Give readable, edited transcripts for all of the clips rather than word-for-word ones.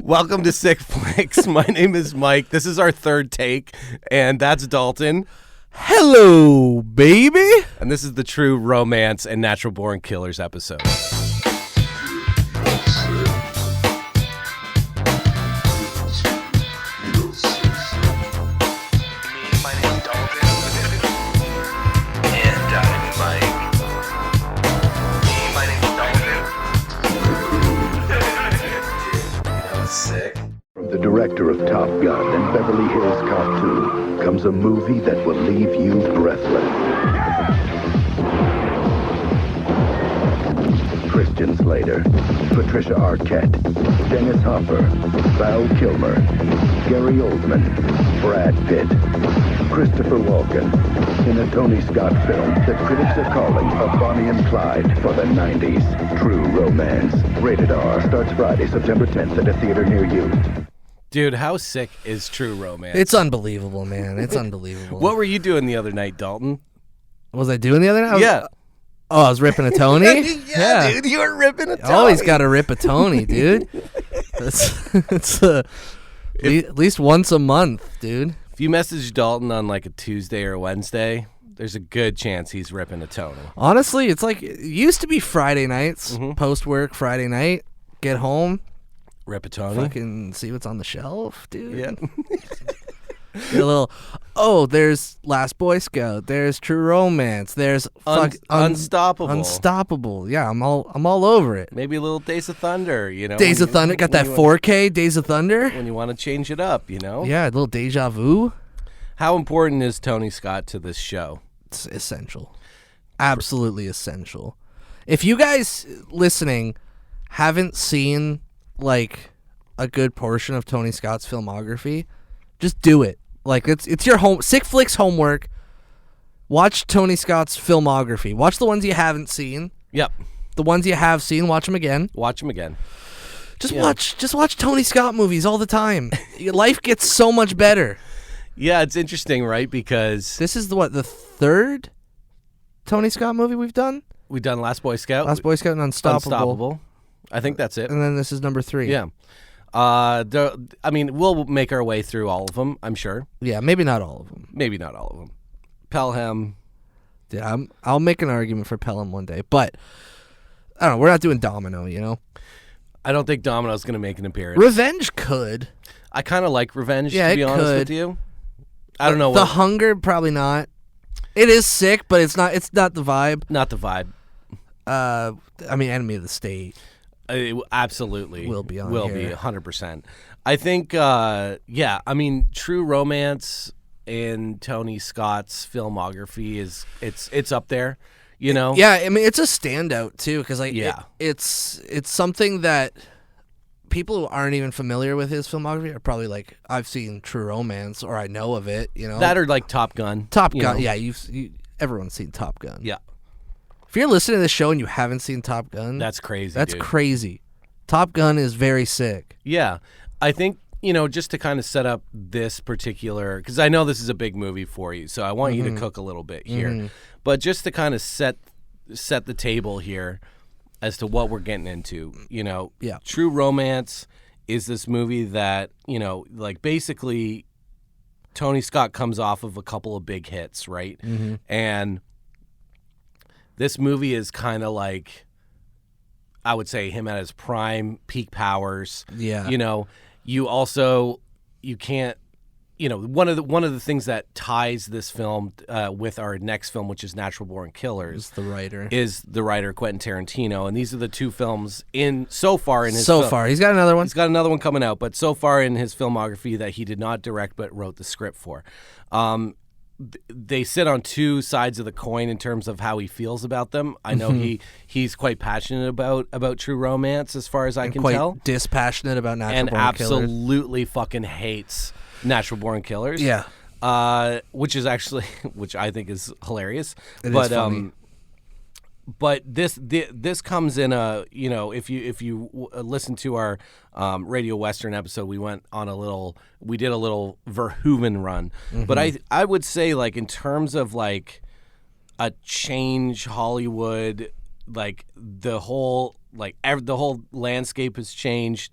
Welcome to Sick Flicks. My name is Mike. This is our third take, and that's Dalton. Hello, baby. And this is the True Romance and Natural Born Killers episode. My name's Dalton. And I'm Mike. My name's Dalton. Sick. From the director of Top Gun and Beverly Hills Cop 2 comes a movie that will leave you breathless. Christian Slater, Patricia Arquette, Dennis Hopper, Val Kilmer, Gary Oldman, Brad Pitt, Christopher Walken, in a Tony Scott film that critics are calling a Bonnie and Clyde for the 90s. True Romance. Rated R. Starts Friday, September 10th at a theater near you. Dude, how sick is True Romance? It's unbelievable, man. It's unbelievable. What were you doing the other night, Dalton? was I doing the other night? Yeah. Oh, I was ripping a Tony? Dude, you were ripping a Tony. Always got to rip a Tony, dude. It's at least once a month, dude. If you message Dalton on like a Tuesday or Wednesday, there's a good chance he's ripping a Tony. Honestly, it's like it used to be Friday nights, post-work Friday night, get home, Rip a Tony? fucking see what's on the shelf, dude. Yeah. Get a little, there's Last Boy Scout, there's True Romance, there's Unstoppable. Unstoppable. Yeah, I'm all over it. Maybe a little Days of Thunder, you know? Days of Thunder, got that 4K Days of Thunder. When you want to change it up, you know? Yeah, a little deja vu. How important is Tony Scott to this show? It's essential. Absolutely essential. If you guys listening haven't seen like a good portion of Tony Scott's filmography, just do it. Like it's your home Sick Flicks homework. Watch Tony Scott's filmography. Watch the ones you haven't seen. Yep. The ones you have seen, watch them again. Watch him again. Just watch Tony Scott movies all the time. Your life gets so much better. Yeah, it's interesting, right? Because This is the third Tony Scott movie we've done? we've done Last Boy Scout. Last Boy Scout and Unstoppable. I think that's it. And then this is number 3. Yeah. We'll make our way through all of them, I'm sure. Yeah, maybe not all of them. Maybe not all of them. Pelham. Yeah, I'll make an argument for Pelham one day, but I don't know. We're not doing Domino, you know. I don't think Domino's going to make an appearance. Revenge could. I kind of like Revenge, Yeah, to be it honest could. with you. I don't know. The Hunger, probably not. It is sick, but it's not the vibe. Not the vibe. Enemy of the State. It absolutely Will be on Will here. be 100%. I think, True Romance in Tony Scott's filmography it's up there, you know? Yeah, I mean, it's a standout too, because it's something that people who aren't even familiar with his filmography are probably like, I've seen True Romance or I know of it, you know. That or like Top Gun. Top you Gun, know? yeah. Everyone's seen Top Gun. Yeah. If you're listening to this show and you haven't seen Top Gun, That's crazy. That's dude. crazy. Top Gun is very sick. Yeah. I think, just to kind of set up this particular, because I know this is a big movie for you, so I want you to cook a little bit here. But just to kind of set the table here as to what we're getting into, Yeah. True Romance is this movie that, basically Tony Scott comes off of a couple of big hits, right? And this movie is kind of like, I would say, him at his prime, peak powers. Yeah. You can't, one of the things that ties this film with our next film, which is Natural Born Killers, Is the writer. Quentin Tarantino, and these are the two films so far in his He's got another one. He's got another one coming out, but so far in his filmography that he did not direct but wrote the script for. They sit on two sides of the coin in terms of how he feels about them. I know he's quite passionate about True Romance, as far as I can quite tell, dispassionate about Natural and Born Killers. absolutely fucking hates Natural Born Killers. Yeah. Which I think is hilarious. It is funny. But this comes in a, if you listen to our Radio Western episode, we did a little Verhoeven run. But I would say, like, in terms of like a change Hollywood, like the whole landscape has changed.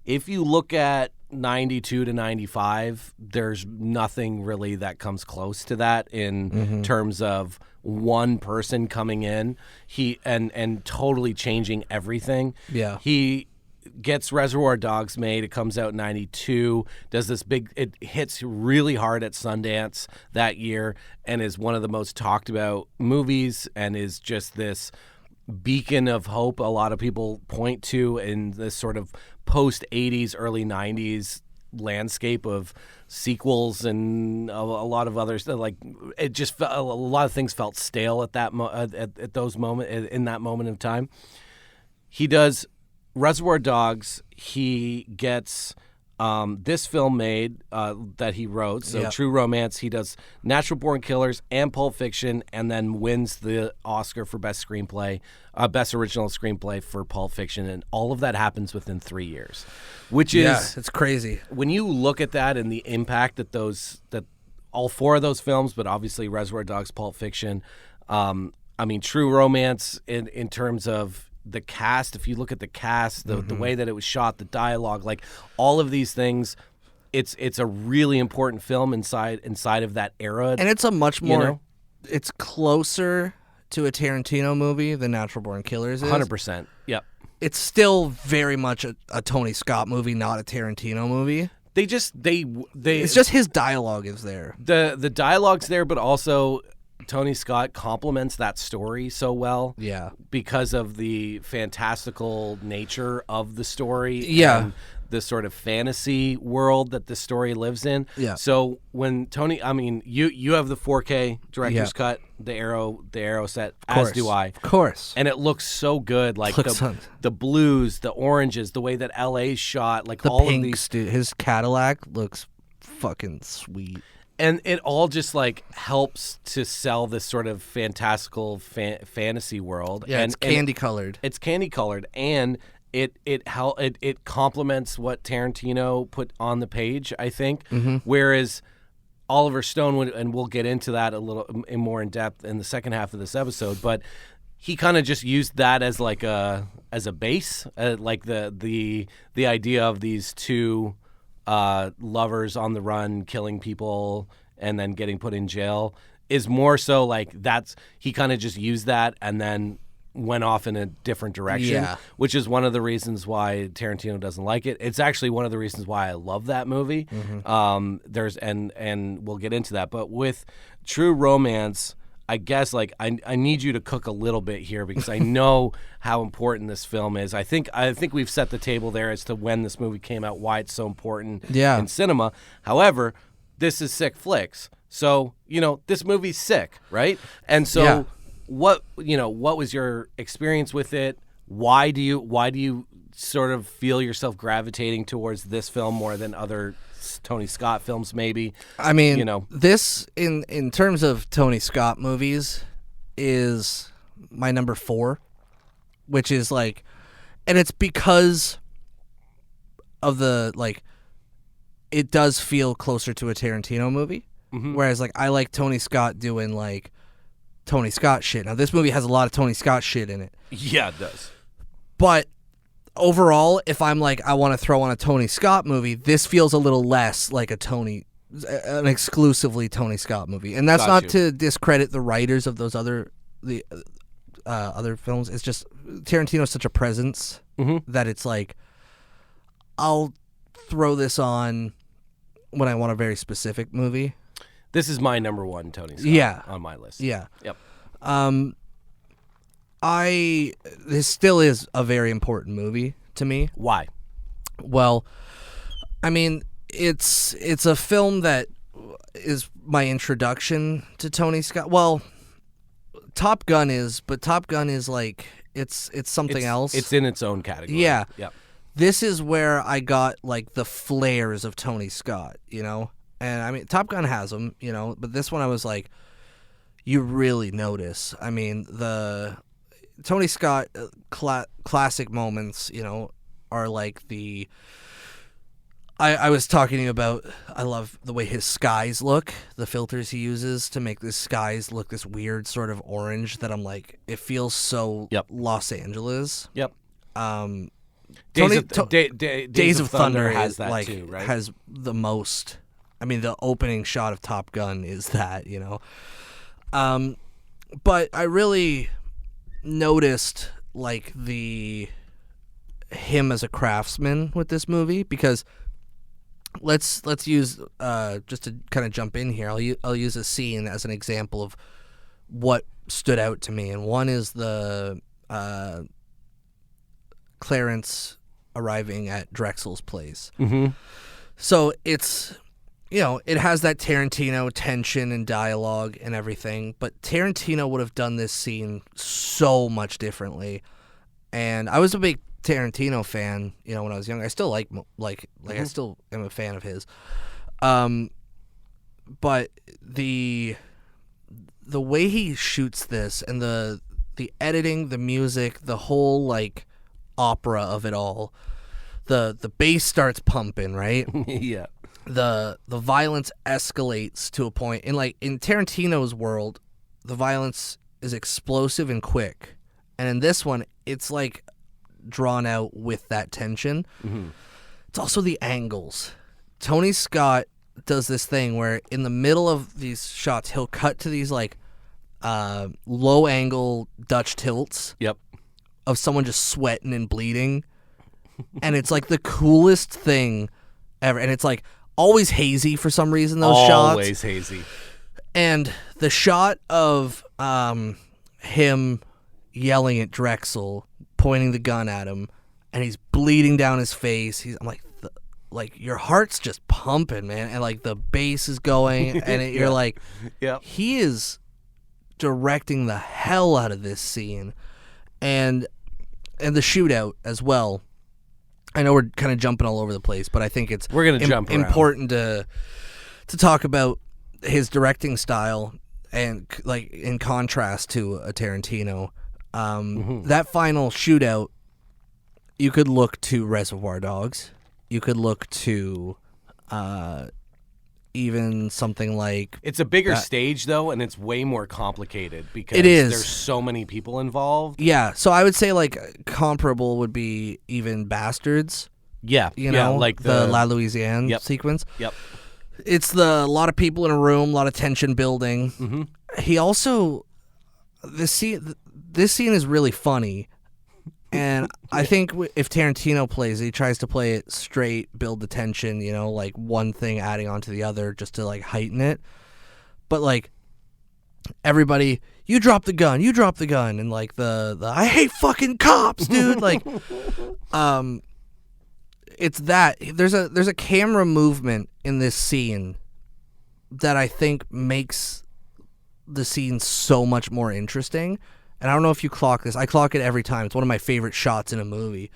if you look at 92 to 95, there's nothing really that comes close to that in terms of one person coming in and totally changing everything. Yeah. He gets Reservoir Dogs made. It comes out in 92, does this it hits really hard at Sundance that year and is one of the most talked about movies and is just this beacon of hope a lot of people point to in this sort of post-80s, early 90s landscape of sequels and a lot of others. Like, it just felt, a lot of things felt stale at that at those in that moment of time. He does Reservoir Dogs. He gets this film made that he wrote, so True Romance. He does Natural Born Killers and Pulp Fiction, and then wins the Oscar for Best Screenplay, Best Original Screenplay for Pulp Fiction, and all of that happens within 3 years, which is it's crazy. When you look at that and the impact that all four of those films, but obviously Reservoir Dogs, Pulp Fiction, I mean True Romance in terms of the cast, if you look at the cast, the way that it was shot, the dialogue, like all of these things, it's a really important film inside of that era. And it's a much more, it's closer to a Tarantino movie than Natural Born Killers is. 100%. Yep. It's still very much a Tony Scott movie, not a Tarantino movie. It's just his dialogue is there. The dialogue's there, but also Tony Scott complements that story so well. Yeah. Because of the fantastical nature of the story. Yeah. And the sort of fantasy world that the story lives in. Yeah. So when you have the 4K director's cut, the Arrow set, as do I. Of course. And it looks so good. Like the blues, the oranges, the way that LA's shot, like the all pinks, of these. dude. His Cadillac looks fucking sweet. And it all just like helps to sell this sort of fantastical fantasy world. Yeah, it's candy colored. It's candy colored, and it complements what Tarantino put on the page, I think. Whereas Oliver Stone would, and we'll get into that a little more in depth in the second half of this episode, but he kind of just used that as like a base, like the idea of these two lovers on the run killing people and then getting put in jail is more so like he kind of just used that and then went off in a different direction, which is one of the reasons why Tarantino doesn't like it. It's actually one of the reasons why I love that movie. There's and we'll get into that, but with True Romance, I guess like I need you to cook a little bit here because I know how important this film is. I think we've set the table there as to when this movie came out, why it's so important in cinema. However, this is Sick Flicks. So, this movie's sick, right? And so what was your experience with it? Why do you sort of feel yourself gravitating towards this film more than other Tony Scott films maybe? I mean, this in terms of Tony Scott movies is my number 4, which is like, and it's because of the like, it does feel closer to a Tarantino movie. Whereas like I like Tony Scott doing like Tony Scott shit. Now this movie has a lot of Tony Scott shit in it. Yeah, it does. But overall, if I'm like, I want to throw on a Tony Scott movie, this feels a little less like an exclusively Tony Scott movie. And that's not to discredit the writers of those other films. It's just Tarantino's such a presence that it's like, I'll throw this on when I want a very specific movie. This is my number 1 Tony Scott on my list. Yeah. Yep. This still is a very important movie to me. Why? Well, I mean, it's a film that is my introduction to Tony Scott. Well, Top Gun is, but Top Gun is like it's something else. It's in its own category. Yeah. Yep. This is where I got like the flares of Tony Scott, And I mean, Top Gun has them, but this one I was like, you really notice. I mean, the Tony Scott classic moments, are like the. I was talking to you about. I love the way his skies look, the filters he uses to make the skies look this weird sort of orange that I'm like, it feels so Los Angeles. Yep. Days of Thunder has that like, too, right? has the most. I mean, the opening shot of Top Gun is that, you know. But I really noticed like him as a craftsman with this movie, because let's use just to kind of jump in here. I'll use a scene as an example of what stood out to me, and one is the Clarence arriving at Drexel's place. Mm-hmm. So it's, you know, it has that Tarantino tension and dialogue and everything, but Tarantino would have done this scene so much differently. And I was a big Tarantino fan, you know, when I was young. I still like I still am a fan of his. But the way he shoots this, and the editing, the music, the whole like opera of it all, the bass starts pumping, right? Yeah. The violence escalates to a point, and like in Tarantino's world, the violence is explosive and quick, and in this one, it's like drawn out with that tension. Mm-hmm. It's also the angles. Tony Scott does this thing where in the middle of these shots, he'll cut to these like low angle Dutch tilts. Yep. Of someone just sweating and bleeding, and it's like the coolest thing ever. And it's like always hazy for some reason. Those shots always hazy. And the shot of him yelling at Drexel, pointing the gun at him, and he's bleeding down his face. I'm like, your heart's just pumping, man, and like the bass is going, and you're like, yeah, he is directing the hell out of this scene, and the shootout as well. I know we're kind of jumping all over the place, but I think we're gonna jump around. Important to talk about his directing style, and like in contrast to a Tarantino. That final shootout, you could look to Reservoir Dogs. You could look to even something like... It's a bigger stage, though, and it's way more complicated because it is. There's so many people involved. Yeah, so I would say like comparable would be even Bastards. Yeah, you know, like the La Louisiane sequence. Yep. It's a lot of people in a room, a lot of tension building. Mm-hmm. He also... This scene is really funny. And I think if Tarantino plays it, he tries to play it straight, build the tension, you know, like one thing adding on to the other just to like heighten it. But like everybody, you drop the gun, and like the I hate fucking cops, dude. Like, it's that there's a camera movement in this scene that I think makes the scene so much more interesting. And I don't know if you clock this. I clock it every time. It's one of my favorite shots in a movie.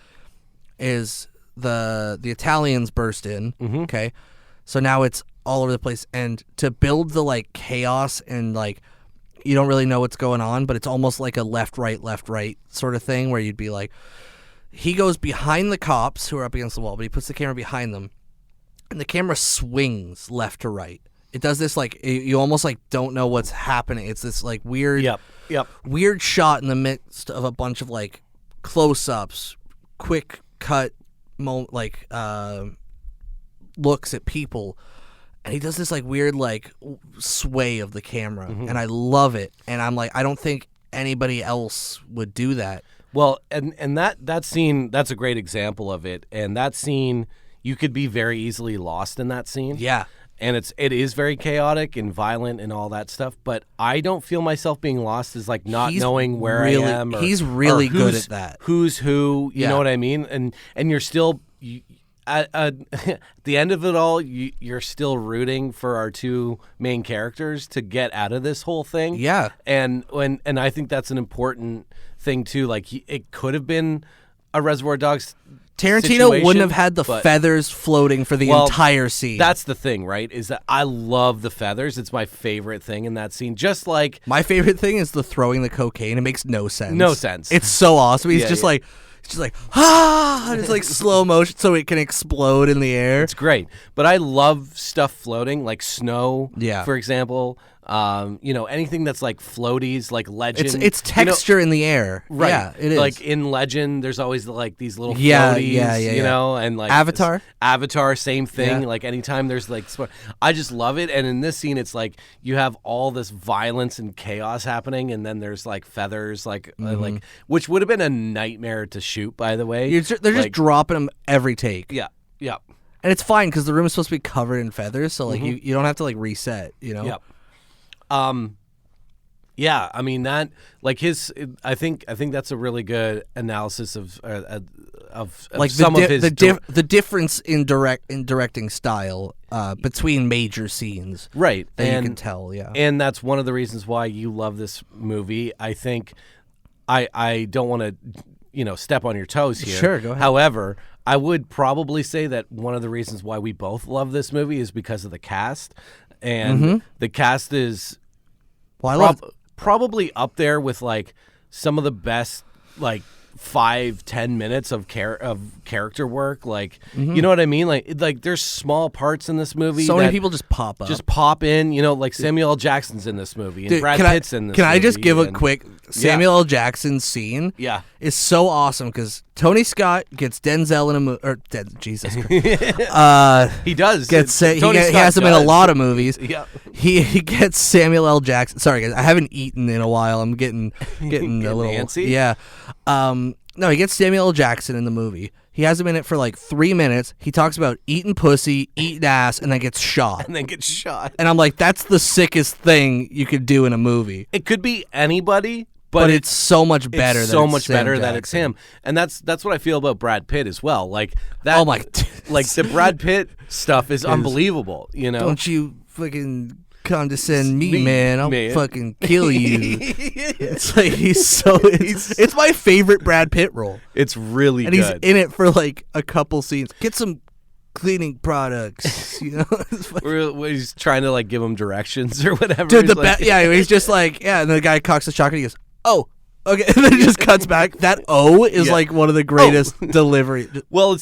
Is the Italians burst in. Mm-hmm. Okay, so now it's all over the place, and to build the like chaos and like you don't really know what's going on, but it's almost like a left right sort of thing where you'd be like, he goes behind the cops who are up against the wall, but he puts the camera behind them, and the camera swings left to right. It does this like you almost like don't know what's happening. It's this like weird. Yep. Weird shot in the midst of a bunch of like close-ups, quick cut, looks at people, and he does this like weird like sway of the camera, and I love it. And I'm like, I don't think anybody else would do that. Well, and that scene, that's a great example of it. And that scene, you could be very easily lost in that scene. Yeah. And it is very chaotic and violent and all that stuff, but I don't feel myself being lost as like not knowing where I am. He's really good at that. Who's who? You know what I mean? And you're still at the end of it all, you're still rooting for our two main characters to get out of this whole thing. Yeah. And I think that's an important thing too. Like it could have been a Reservoir Dogs. Tarantino wouldn't have had the feathers floating for the entire scene. That's the thing, right? Is that I love the feathers. It's my favorite thing in that scene. Just like my favorite thing is the throwing the cocaine. It makes no sense. No sense. It's so awesome. He's just like ah, and it's like slow motion so it can explode in the air. It's great. But I love stuff floating, like snow, for example. Anything that's like floaties, like Legend. It's texture in the air. Right. Yeah, it is. Like in Legend, there's always like these little floaties, and like Avatar, same thing. Yeah. Like anytime there's like, I just love it. And in this scene, it's like you have all this violence and chaos happening, and then there's like feathers, like which would have been a nightmare to shoot, by the way. They're just dropping them every take. Yeah. And it's fine because the room is supposed to be covered in feathers, so like you don't have to like reset. Yep. Yeah, I mean that, like I think that's a really good analysis of like some of his the difference in directing style between major scenes, right? That you can tell, yeah. And that's one of the reasons why you love this movie. I think I don't want to step on your toes here. Sure, go ahead. However, I would probably say that one of the reasons why we both love this movie is because of the cast. And the cast is probably up there with like some of the best like 5-10 minutes of character work. Like you know what I mean? Like there's small parts in this movie. So many people just pop up. Like Samuel L. Jackson's in this movie and Dude, Brad Pitt's in this movie. Can I just give a quick Samuel L. Jackson scene? Yeah. Is so awesome because Tony Scott gets Denzel in a movie. Jesus Christ. He does. He has him in a lot of movies. Yeah. He gets Samuel L. Jackson. Sorry, guys. I haven't eaten in a while. I'm getting a little antsy? Yeah. No, he gets Samuel L. Jackson in the movie. He has him in it for like 3 minutes. He talks about eating pussy, eating ass, and then gets shot. And I'm like, that's the sickest thing you could do in a movie. It could be anybody, but it's so much better. That it's him, and that's what I feel about Brad Pitt as well. Like that. Oh my! Like the Brad Pitt stuff is unbelievable. Don't you fucking condescend me, man. I'll fucking kill you. It's like it's my favorite Brad Pitt role. It's really good. And he's in it for like a couple scenes. Get some cleaning products, Where he's trying to like give him directions or whatever. Dude, he's just like, and the guy cocks the shotgun. He goes, "Oh, okay," and then it just cuts back. That "oh" is like one of the greatest delivery. Well,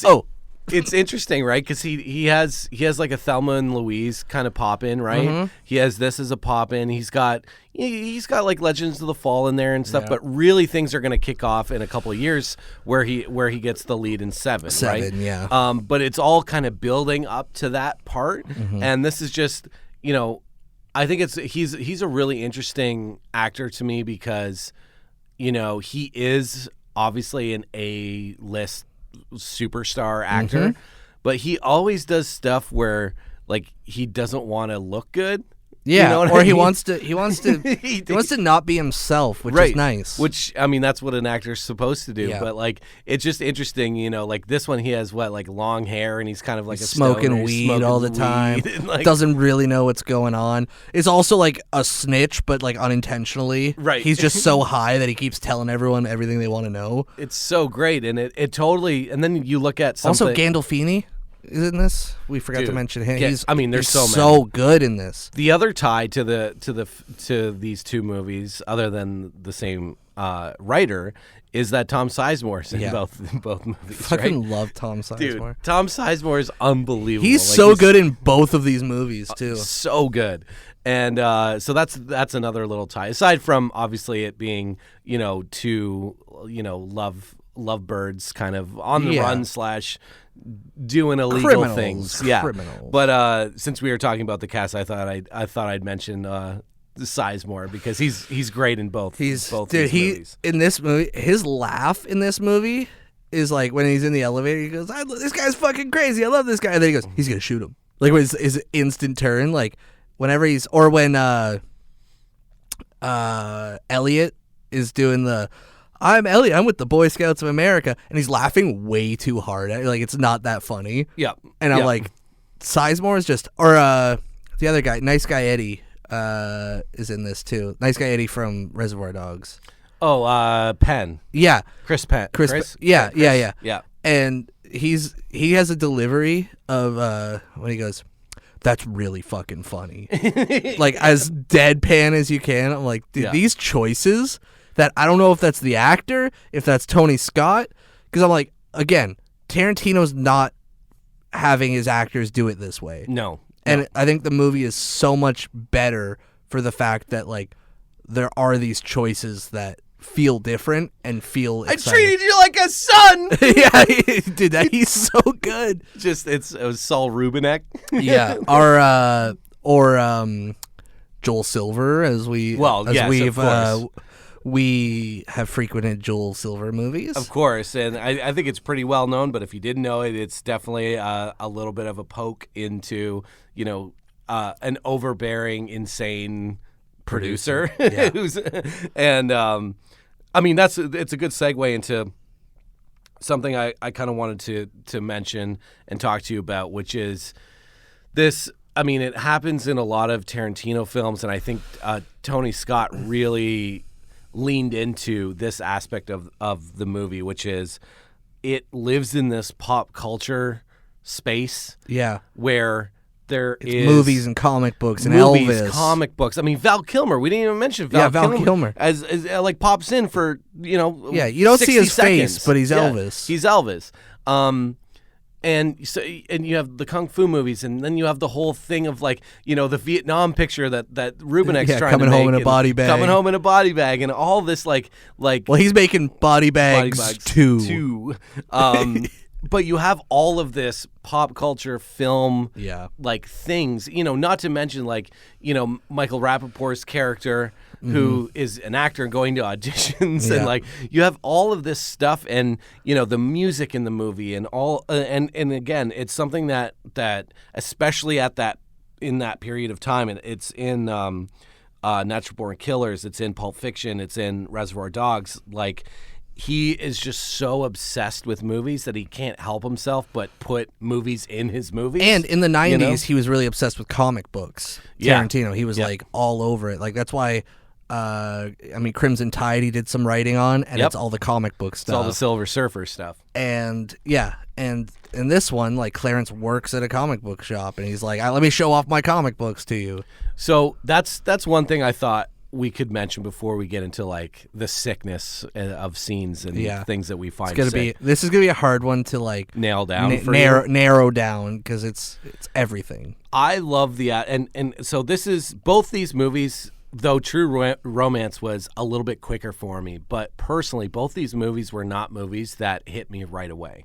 it's interesting, right? Because he has like a Thelma and Louise kind of pop in, right? He has this as a pop in. He's got like Legends of the Fall in there and stuff. But really, things are going to kick off in a couple of years where he gets the lead in Seven, right? Yeah. But it's all kind of building up to that part, and this is just I think he's a really interesting actor to me because he is obviously an A-list superstar actor, but he always does stuff where like he doesn't want to look good. Yeah, or he wants to not be himself, which is nice. Which I mean, that's what an actor's supposed to do. Yeah. But like, it's just interesting, like this one, he has like long hair, and he's kind of like smoking weed all the time. Like, doesn't really know what's going on. It's also like a snitch, but like unintentionally. Right. He's just so high that he keeps telling everyone everything they want to know. It's so great, and it totally. And then you look at something. Also, Gandolfini is in this. We forgot to mention him. There's so good in this. The other tie to these two movies, other than the same writer, is that Tom Sizemore's in both movies. Fucking love Tom Sizemore. Dude, Tom Sizemore is unbelievable. He's so good in both of these movies too. So good. And so that's another little tie. Aside from obviously it being two lovebirds kind of on the run / doing illegal things. Yeah. Criminal. But since we were talking about the cast, I thought I'd mention Sizemore because he's great in both. These movies. In this movie, his laugh in this movie is like when he's in the elevator. He goes, "This guy's fucking crazy. I love this guy." And then he goes, "He's gonna shoot him." Like when his instant turn, like whenever when Elliot is doing the. I'm Elliot. I'm with the Boy Scouts of America, and he's laughing way too hard. Like it's not that funny. Yeah, and I'm like, Sizemore is just, or the other guy, Nice Guy Eddie, is in this too. Nice Guy Eddie from Reservoir Dogs. Oh, Penn. Yeah, Chris Penn. Chris. Yeah. And he has a delivery of when he goes, "That's really fucking funny," like as deadpan as you can. I'm like, dude, these choices. That I don't know if that's the actor, if that's Tony Scott, because I'm like, again, Tarantino's not having his actors do it this way. No. And I think the movie is so much better for the fact that like there are these choices that feel different and feel exciting. I treated you like a son. Yeah, dude, he's so good. It was Saul Rubinek. Yeah, or Joel Silver, as we we have frequented Joel Silver movies. Of course, and I think it's pretty well known, but if you didn't know it, it's definitely a little bit of a poke into, an overbearing, insane producer. Yeah. It's a good segue into something I kind of wanted to mention and talk to you about, which is this. I mean, it happens in a lot of Tarantino films, and I think Tony Scott really leaned into this aspect of the movie, which is it lives in this pop culture space. Yeah, where there is movies and comic books and Elvis. Comic books. I mean, Val Kilmer. We didn't even mention Val Kilmer as like pops in for Yeah, you don't see his seconds. face, but he's Elvis. He's Elvis. And you have the kung fu movies, and then you have the whole thing of like the Vietnam picture that Rubinek's trying to make, coming home in a body bag, and all this like. Well, he's making body bags too. But you have all of this pop culture film, like things, not to mention like, Michael Rappaport's character, who is an actor and going to auditions, and like you have all of this stuff, and the music in the movie, and all, and again, it's something that especially in that period of time, and it's in Natural Born Killers, it's in Pulp Fiction, it's in Reservoir Dogs, like. He is just so obsessed with movies that he can't help himself but put movies in his movies. And in the 90s, he was really obsessed with comic books. Yeah. Tarantino, he was like all over it. Like that's why, Crimson Tide, he did some writing on, and it's all the comic book stuff. It's all the Silver Surfer stuff. And and in this one, like Clarence works at a comic book shop, and he's like, "Let me show off my comic books to you." So that's one thing I thought we could mention before we get into like the sickness of scenes and things that we find. This is gonna be a hard one to like nail down, narrow down, because it's everything. I love and so this is both these movies. Though True Romance was a little bit quicker for me, but personally, both these movies were not movies that hit me right away.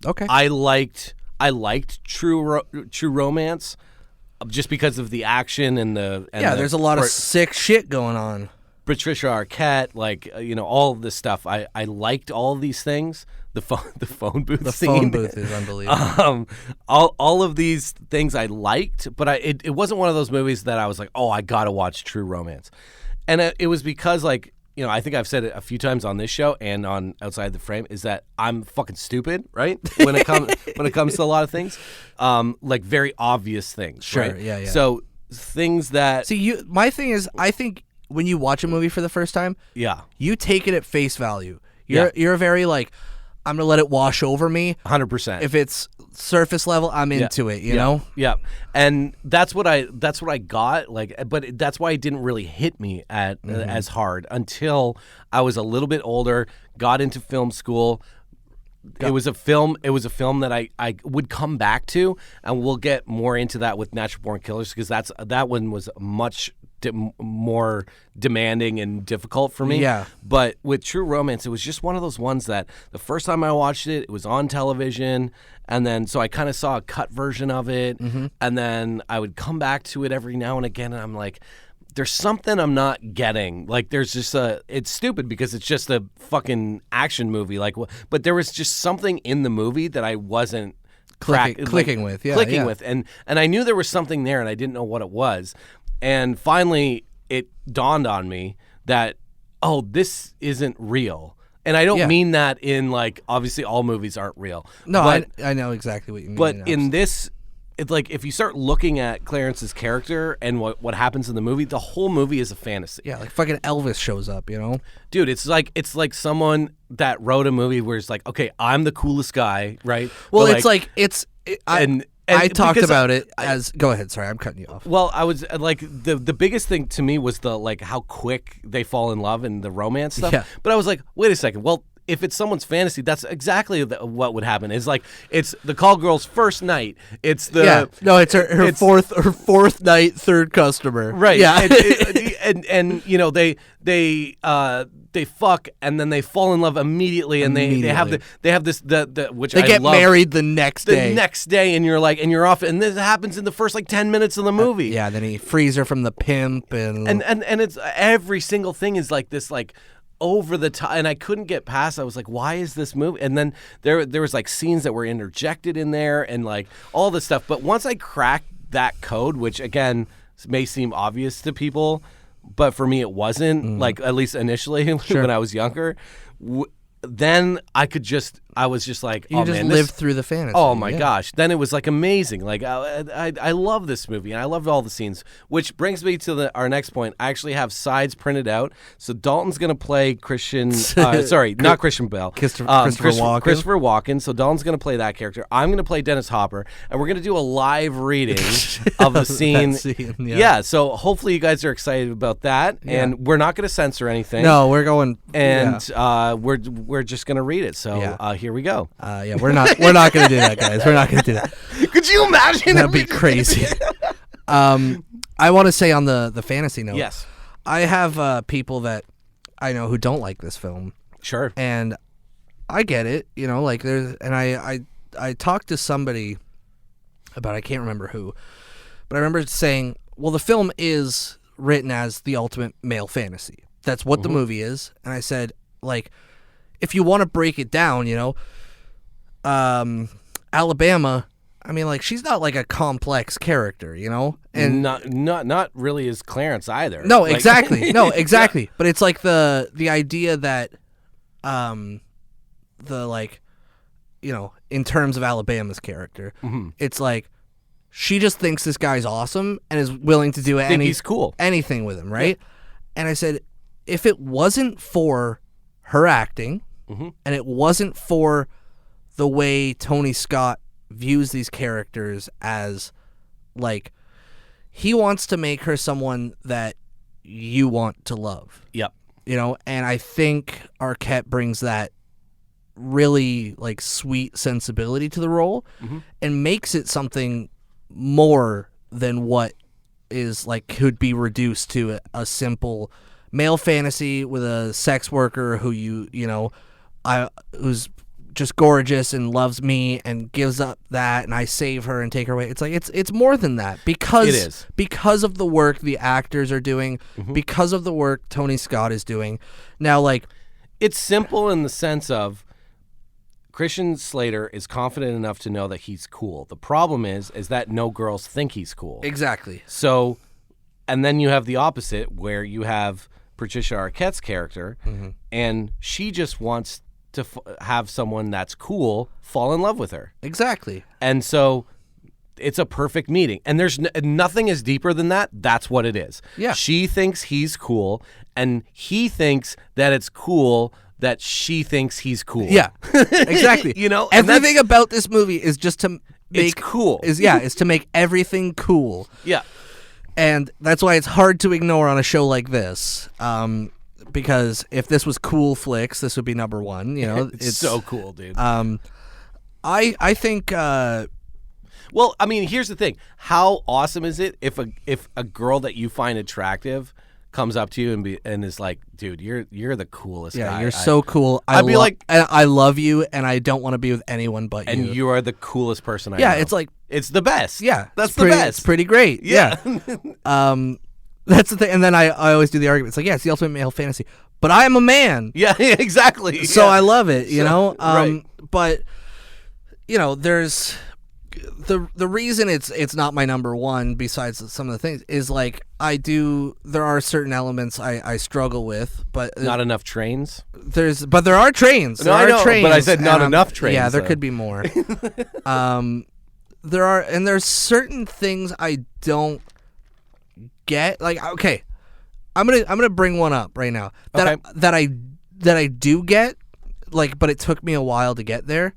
Okay, I liked True Romance. Just because of the action and there's a lot of sick shit going on. Patricia Arquette, like all of this stuff. I liked all of these things. The phone booth. The scene. Phone booth is unbelievable. All of these things I liked, but it wasn't one of those movies that I was like, oh, I gotta watch True Romance, and it was because like. I think I've said it a few times on this show and on Outside the Frame, is that I'm fucking stupid, right? When it comes to a lot of things, like very obvious things, sure, right? Yeah. So things that my thing is, I think when you watch a movie for the first time, you take it at face value. You're very like, I'm gonna let it wash over me. 100%. If it's surface level, I'm into it. You know. Yeah. And that's what I got. Like, but that's why it didn't really hit me as hard until I was a little bit older. Got into film school. It was a film that I would come back to, and we'll get more into that with Natural Born Killers, because that one was much more demanding and difficult for me. Yeah. But with True Romance, it was just one of those ones that the first time I watched it, it was on television, and then so I kind of saw a cut version of it, and then I would come back to it every now and again, and I'm like, there's something I'm not getting. Like, there's just it's stupid because it's just a fucking action movie. Like, but there was just something in the movie that I wasn't clicking with. And I knew there was something there, and I didn't know what it was. And finally, it dawned on me that, oh, this isn't real. And I don't mean that in, like, obviously all movies aren't real. No, but, I know exactly what you mean. But in this, it's like, if you start looking at Clarence's character and what happens in the movie, the whole movie is a fantasy. Yeah, like fucking Elvis shows up, Dude, it's like someone that wrote a movie where it's like, okay, I'm the coolest guy, right? Well, And I talked about it as. Go ahead. Sorry, I'm cutting you off. Well, I was like, the biggest thing to me was the like how quick they fall in love and the romance stuff. Yeah. But I was like, wait a second. Well, if it's someone's fantasy, that's exactly what would happen. It's like it's the call girl's first night. It's the it's her fourth night, third customer. Right. Yeah. And you know they fuck and then they fall in love immediately and they have this which they I get love, married the next day. The next day, and you're like, and you're off, and this happens in the first like 10 minutes of the movie. Then he frees her from the pimp and it's every single thing is like this like over the top, and I couldn't get past. I was like, why is this movie? And then there was like scenes that were interjected in there and like all this stuff. But once I cracked that code, which again may seem obvious to people, but for me it wasn't, like at least initially when I was younger, then I was just like, you just lived through the fantasy. Oh my gosh. Then it was like amazing. Like I love this movie and I loved all the scenes, which brings me to our next point. I actually have sides printed out. So Dalton's going to play Christian, sorry, not Christian Bale. Christopher Walken. Christopher Walken. So Dalton's going to play that character. I'm going to play Dennis Hopper and we're going to do a live reading of the scene. Yeah. So hopefully you guys are excited about that and we're not going to censor anything. No, we're going. And we're just going to read it. So here we go. We're not going to do that, guys. We're not going to do that. Could you imagine? That'd be crazy. I want to say on the fantasy note. Yes. I have people that I know who don't like this film. Sure. And I get it, you know, like I talked to somebody about, I can't remember who, but I remember saying, well, the film is written as the ultimate male fantasy. That's what the movie is. And I said, like, if you want to break it down, you know, Alabama, I mean, like, she's not like a complex character, you know, and not really as Clarence either. No, exactly. No, exactly. Yeah. But it's like the idea that, the like, you know, in terms of Alabama's character, it's like she just thinks this guy's awesome and is willing to do he's cool. Anything with him, right? Yeah. And I said, if it wasn't for her acting, and it wasn't for the way Tony Scott views these characters as, like, he wants to make her someone that you want to love. Yep. You know, and I think Arquette brings that really, like, sweet sensibility to the role and makes it something more than what is, like, could be reduced to a simple male fantasy with a sex worker who you know, who's just gorgeous and loves me and gives up that and I save her and take her away. It's like it's more than that because of the work the actors are doing, because of the work Tony Scott is doing. Now, like, it's simple in the sense of Christian Slater is confident enough to know that he's cool. The problem is that no girls think he's cool. Exactly. So, and then you have the opposite where you have Patricia Arquette's character and she just wants to have someone that's cool fall in love with her. Exactly. And so it's a perfect meeting. And there's nothing is deeper than that. That's what it is. Yeah. She thinks he's cool, and he thinks that it's cool that she thinks he's cool. Yeah, exactly. You know, everything about this movie is just to make it's cool. Is to make everything cool. Yeah. And that's why it's hard to ignore on a show like this. Because if this was cool flicks, this would be number one. You know, it's so cool, dude. I think. Well, I mean, here's the thing: how awesome is it if a girl that you find attractive comes up to you and is like, "Dude, you're the coolest guy. Yeah, you're so cool. I'd be like, I love you, and I don't want to be with anyone but you. And you are the coolest person I know. Yeah, it's like it's the best. Yeah, that's the best. It's pretty great. Yeah. That's the thing. And then I always do the argument. It's like, yeah, it's the ultimate male fantasy, but I am a man. Yeah, exactly. So I love it, you know? Right. But, you know, there's the reason it's not my number one, besides some of the things, is like there are certain elements I struggle with, but not enough trains. There are trains. No, I know, but I said not enough trains. Yeah, there could be more. There's certain things I don't get. Like, okay, I'm gonna bring one up right now that I do get, like, but it took me a while to get there,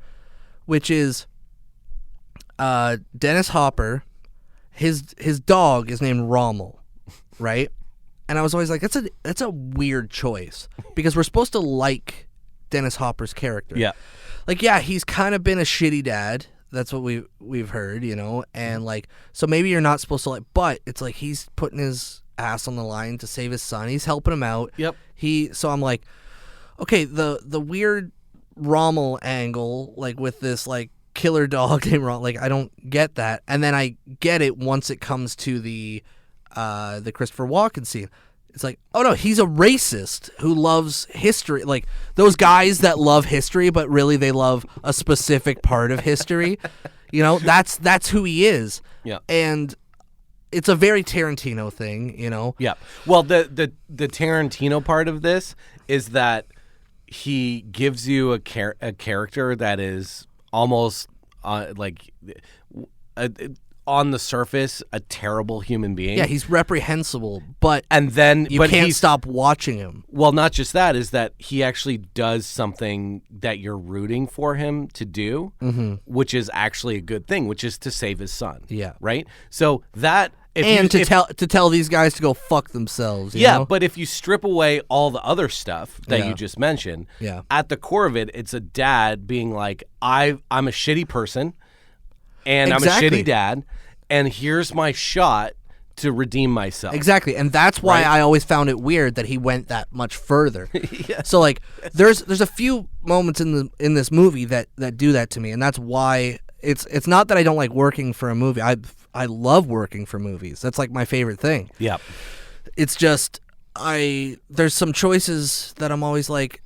which is Dennis Hopper. His dog is named Rommel, right? And I was always like, that's a weird choice, because we're supposed to like Dennis Hopper's character. Yeah. Like, yeah, he's kind of been a shitty dad. That's what we've heard, you know? And, like, so maybe you're not supposed to, like, but it's like he's putting his ass on the line to save his son. He's helping him out. Yep. So I'm like, okay, the weird Rommel angle, like, with this, like, killer dog named Rommel, like, I don't get that. And then I get it once it comes to the Christopher Walken scene. It's like, oh no, he's a racist who loves history. Like those guys that love history, but really they love a specific part of history. You know, that's who he is. Yeah. And it's a very Tarantino thing, you know. Yeah. Well, the Tarantino part of this is that he gives you a character that is almost on the surface a terrible human being. Yeah, he's reprehensible, but you can't stop watching him. Well, not just that, is that he actually does something that you're rooting for him to do, which is actually a good thing, which is to save his son. Yeah. Right? So that to tell these guys to go fuck themselves. You know? But if you strip away all the other stuff that you just mentioned, at the core of it, it's a dad being like, I'm a shitty person. And exactly. I'm a shitty dad, and here's my shot to redeem myself. Exactly, and that's why I always found it weird that he went that much further. Yeah. So like, there's a few moments in this movie that do that to me, and that's why it's not that I don't like working for a movie. I love working for movies. That's like my favorite thing. Yeah. It's just there's some choices that I'm always like,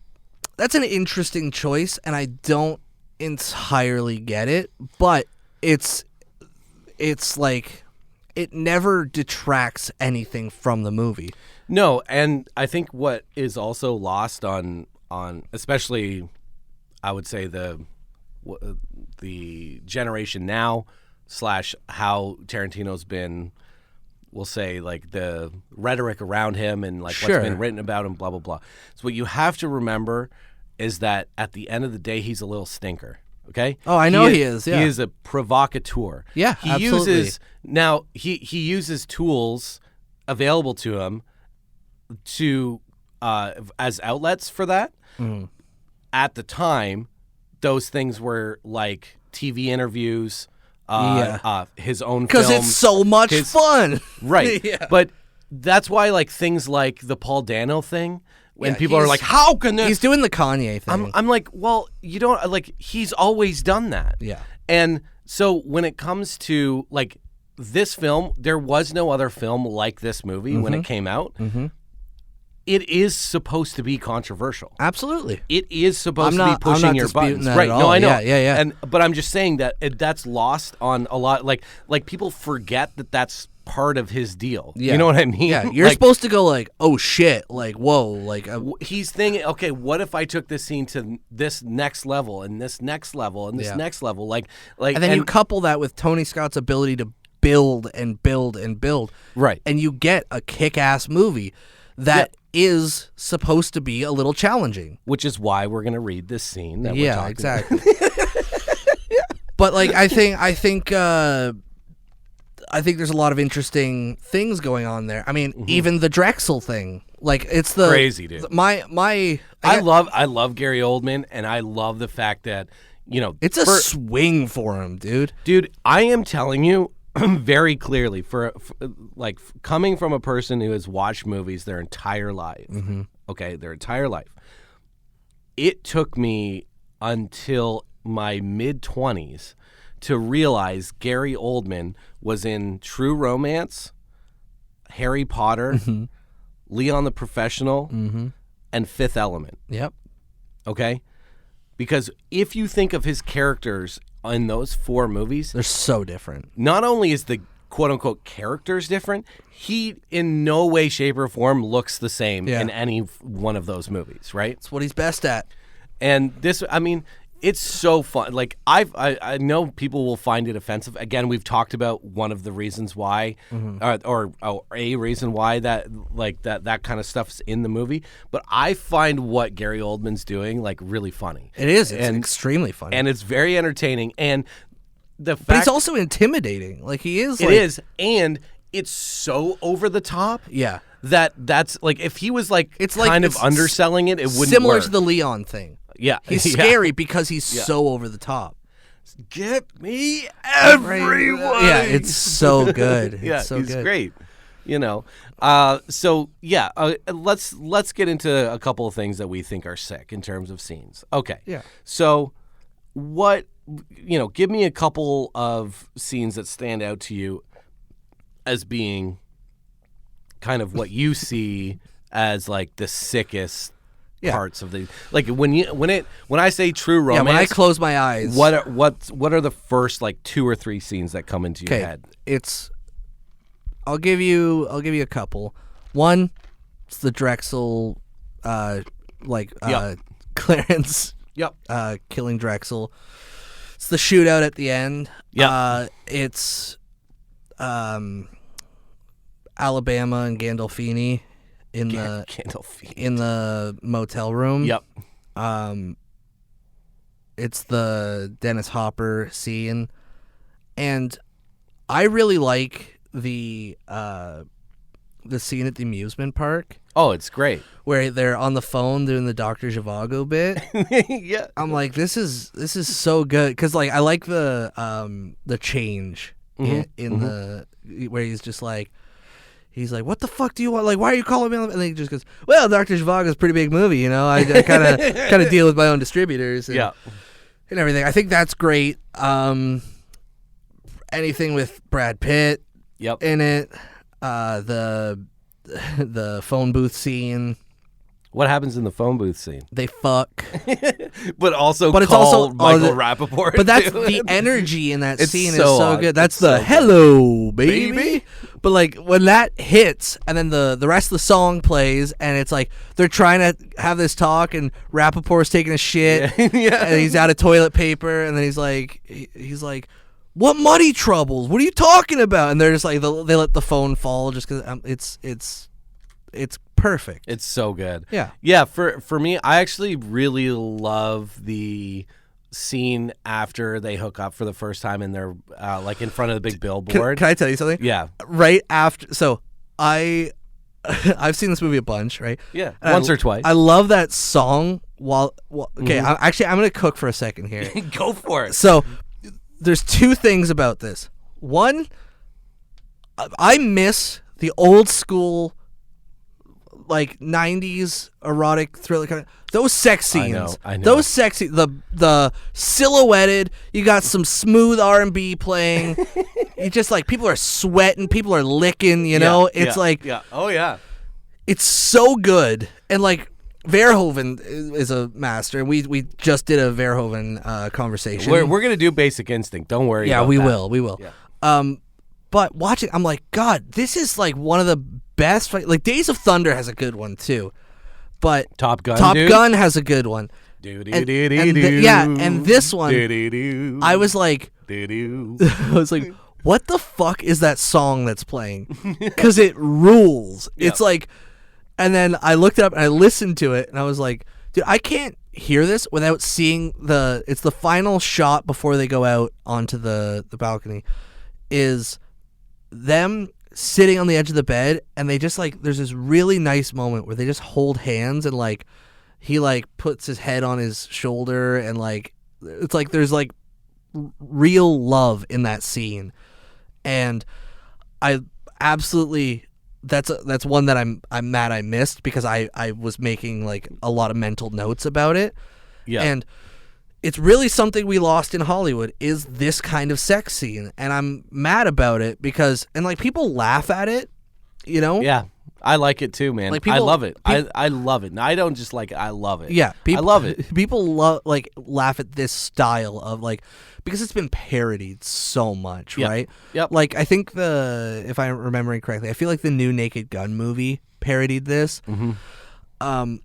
that's an interesting choice, and I don't entirely get it, but it's like it never detracts anything from the movie. No, and I think what is also lost on especially, I would say the generation now / how Tarantino's been, we'll say, like the rhetoric around him and like what's been written about him, blah blah blah. So what you have to remember is that at the end of the day, he's a little stinker. Okay. Oh, I know he is. Yeah, he is a provocateur. Yeah, he absolutely. He uses tools available to him to as outlets for that. Mm. At the time, those things were like TV interviews, his own because films, it's so much fun, right? Yeah. But that's why like things like the Paul Dano thing. When people are like, how can this? He's doing the Kanye thing. I'm like, well, you don't, like, he's always done that. Yeah. And so when it comes to, like, this film, there was no other film like this movie when it came out. Mm-hmm. It is supposed to be controversial. Absolutely. It is supposed to be pushing your buttons. Right. No, I know. Yeah. But I'm just saying that that's lost on a lot. Like people forget that that's part of his deal. Yeah. You know what I mean? Yeah. You're supposed to go like, oh shit, like whoa, like he's thinking, okay, what if I took this scene to this next level and this next level and this next level, like, and then you couple that with Tony Scott's ability to build and build and build, right? And you get a kick-ass movie that is supposed to be a little challenging, which is why we're gonna read this scene. That we're talking exactly. But like, I think there's a lot of interesting things going on there. I mean, even the Drexel thing, like it's the crazy dude. I love Gary Oldman, and I love the fact that it's a swing for him, dude. Dude, I am telling you very clearly, for coming from a person who has watched movies their entire life. Okay, their entire life. It took me until my mid-20s to realize Gary Oldman was in True Romance, Harry Potter, Leon the Professional, and Fifth Element. Yep. Okay? Because if you think of his characters in those 4 movies, they're so different. Not only is the quote-unquote characters different, he in no way, shape, or form looks the same in any one of those movies, right? It's what he's best at. And this, I mean, it's so fun. Like I know people will find it offensive. Again, we've talked about one of the reasons why, or a reason why that kind of stuff's in the movie. But I find what Gary Oldman's doing like really funny. It is. It's extremely funny, and it's very entertaining. And but he's also intimidating. Like he is. It is, and it's so over the top. Yeah. That's like if he was like it's kind of underselling it, it wouldn't similar work. to the Leon thing. Yeah. He's Yeah. scary because he's so over the top. Get me everyone. Yeah, it's so good. Yeah, it's so he's good. great. You know, so yeah, let's get into a couple of things that we think are sick in terms of scenes. Okay. Yeah. So, give me a couple of scenes that stand out to you as being kind of what you see as like the sickest parts of the when I say true romance. Yeah, when I close my eyes. What are the first like 2 or 3 scenes that come into your head? I'll give you a couple. One, it's the Drexel, Clarence, killing Drexel. It's the shootout at the end. Yeah. It's, Alabama and Gandolfini in the motel room. Yep. It's the Dennis Hopper scene, and I really like the scene at the amusement park. Oh, it's great. Where they're on the phone doing the Dr. Zhivago bit. Yeah. I'm like, this is so good because like I like the change in the where he's just like. He's like, what the fuck do you want? Like, why are you calling me? And then he just goes, well, Dr. Zhivago's a pretty big movie, you know? I kind of deal with my own distributors and everything. I think that's great. Anything with Brad Pitt in it. The phone booth scene. What happens in the phone booth scene? They fuck. but it's also Michael Rappaport. But that's the energy in that scene is so good. That's the hello, baby. But like when that hits and then the rest of the song plays and it's like they're trying to have this talk and Rappaport's taking a shit and he's out of toilet paper and then he's like what money troubles? What are you talking about? And they're just like they let the phone fall just because it's perfect. It's so good. Yeah. Yeah, for me, I actually really love the scene after they hook up for the first time and they're like in front of the big billboard. Can I tell you something? Yeah. Right after, so I've seen this movie a bunch, right? Yeah. Once or twice. I love that song okay, I'm going to cook for a second here. Go for it. So there's 2 things about this. One, I miss the old school like 90s erotic thriller kind of those sex scenes. I know. Those sexy the silhouetted, you got some smooth R&B playing. You just like people are sweating, people are licking, you know? It's like oh yeah. It's so good. And like Verhoeven is a master, and we just did a Verhoeven conversation. We're going to do Basic Instinct. Don't worry about we that. We will. Yeah. But watching, I'm like, God, this is like one of the best. Like Days of Thunder has a good one too, but Top Gun has a good one. And this one, I was like, what the fuck is that song that's playing? Because it rules. Yeah. It's like, and then I looked it up and I listened to it and I was like, dude, I can't hear this without seeing it's the final shot before they go out onto the balcony is them sitting on the edge of the bed and they just like there's this really nice moment where they just hold hands and like he like puts his head on his shoulder and like it's like there's like real love in that scene. And I absolutely that's one that I'm mad I missed because I was making like a lot of mental notes about it. Yeah. And it's really something we lost in Hollywood is this kind of sex scene. And I'm mad about it because, and like people laugh at it, you know? Yeah. I like it too, man. Like I love it. I love it. I don't just like it. I love it. Yeah. I love it. People laugh at this style of like, because it's been parodied so much, right? Yep. Like I think if I'm remembering correctly, I feel like the new Naked Gun movie parodied this. Mm-hmm.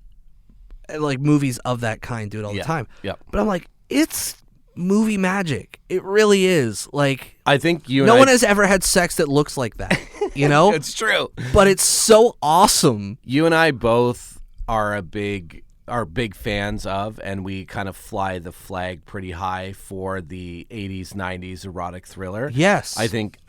Like movies of that kind do it all the time. Yep. But I'm like, it's movie magic. It really is. Like I think no one has ever had sex that looks like that. You know? It's true. But it's so awesome. You and I both are big fans of, and we kind of fly the flag pretty high for the 80s, 90s erotic thriller. Yes. I think,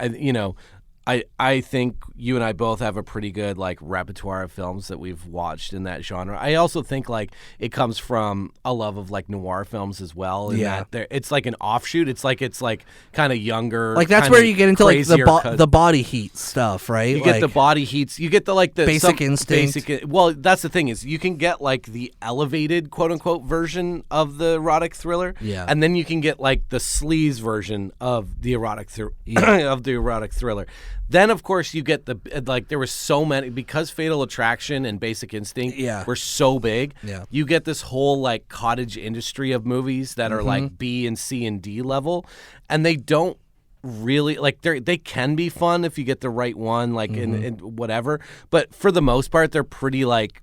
I think you and I both have a pretty good like repertoire of films that we've watched in that genre. I also think like it comes from a love of like noir films as well. In that it's like an offshoot. It's like kind of younger. Like that's where you get into like the body heat stuff, right? You get the body heats. You get the like the Basic Instinct. Well, that's the thing is you can get like the elevated quote unquote version of the erotic thriller, and then you can get like the sleaze version of the erotic thriller. Then, of course, you get there were so many, because Fatal Attraction and Basic Instinct were so big, you get this whole, like, cottage industry of movies that are, like, B and C and D level, and they don't really, like, they can be fun if you get the right one, like, in whatever, but for the most part, they're pretty, like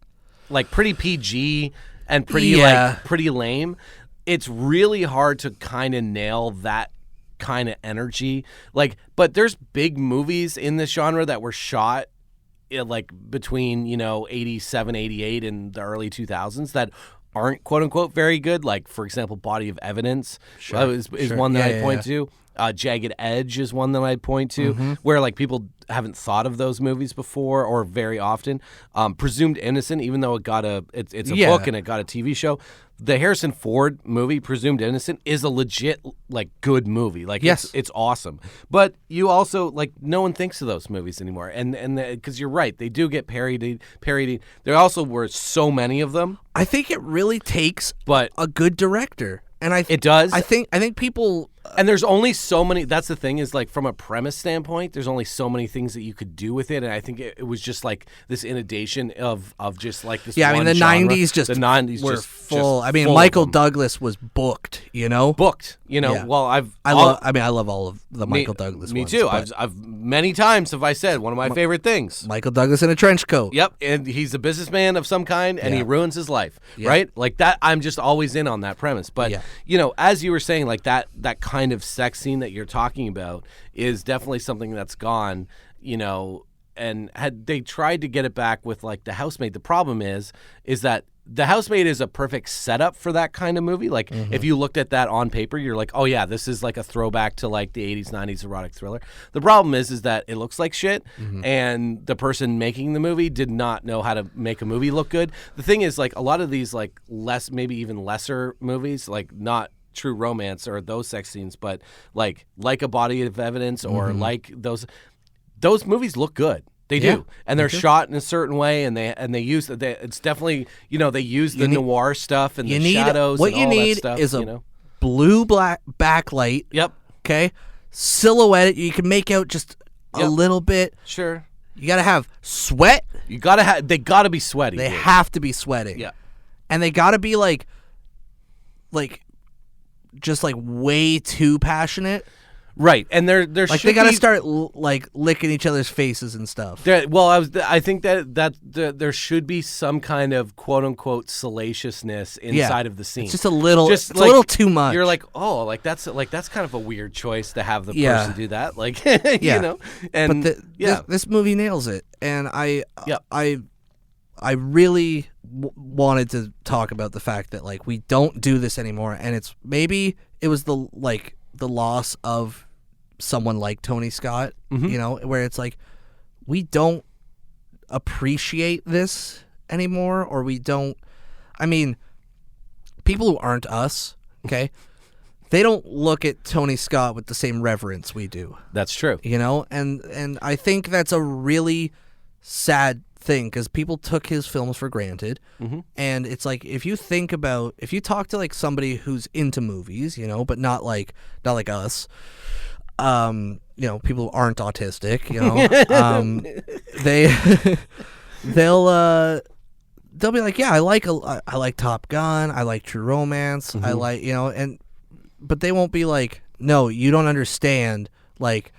pretty PG and pretty, like, pretty lame. It's really hard to kind of nail that kind of energy, like, but there's big movies in this genre that were shot like between 87, 88 and the early 2000s that aren't quote unquote very good, like for example Body of Evidence is one that I point to. Jagged Edge is one that I'd point to, where like people haven't thought of those movies before or very often. Presumed Innocent, even though it's a book and it got a TV show. The Harrison Ford movie, Presumed Innocent, is a legit like good movie. Like it's awesome. But you also like no one thinks of those movies anymore, and because you're right, they do get parodied. There also were so many of them. I think it really takes a good director. And it does. I think people. And there's only so many. That's the thing is like from a premise standpoint, there's only so many things that you could do with it. And I think it was just like this inundation of just like this. Yeah, I mean the genre. 90s were full. I mean Michael Douglas was booked. Booked. Yeah. Well, I love all of the Michael Douglas. Me ones, too. I've many times have I said one of my favorite things. Michael Douglas in a trench coat. Yep, and he's a businessman of some kind, and he ruins his life. Right, like that. I'm just always in on that premise. But as you were saying, like that kind of sex scene that you're talking about is definitely something that's gone. And had they tried to get it back with like The Housemaid, the problem is that The Housemaid is a perfect setup for that kind of movie. Like if you looked at that on paper, you're like, oh yeah, this is like a throwback to like the 80s, 90s erotic thriller. The problem is that it looks like shit, and the person making the movie did not know how to make a movie look good. The thing is, like a lot of these like maybe even lesser movies, like not true romance or those sex scenes, but like A Body of Evidence or like those movies look good. They do, and they're shot in a certain way, and they use it's definitely they use the noir stuff and the shadows. What and you all need that stuff, is a blue black backlight. Yep. Okay. Silhouette it. You can make out just a little bit. Sure. You gotta have sweat. They gotta be sweaty. They have to be sweating. Yeah. And they gotta be like just like way too passionate. Right, and there like they gotta start like licking each other's faces and stuff. I think that there should be some kind of quote unquote salaciousness inside of the scene. It's just a little, a little too much. You're like, oh, that's kind of a weird choice to have the person do that. Like, And but this movie nails it, and I really wanted to talk about the fact that like we don't do this anymore, and maybe it was the loss of someone like Tony Scott, where it's like we don't appreciate this anymore, or we don't. I mean, people who aren't us, okay, they don't look at Tony Scott with the same reverence we do. That's true. And I think that's a really sad thing because people took his films for granted, and it's like if you talk to like somebody who's into movies, but not like us, people who aren't autistic, they'll be like, yeah, I like Top Gun, I like True Romance, I like but they won't be like, no, you don't understand, like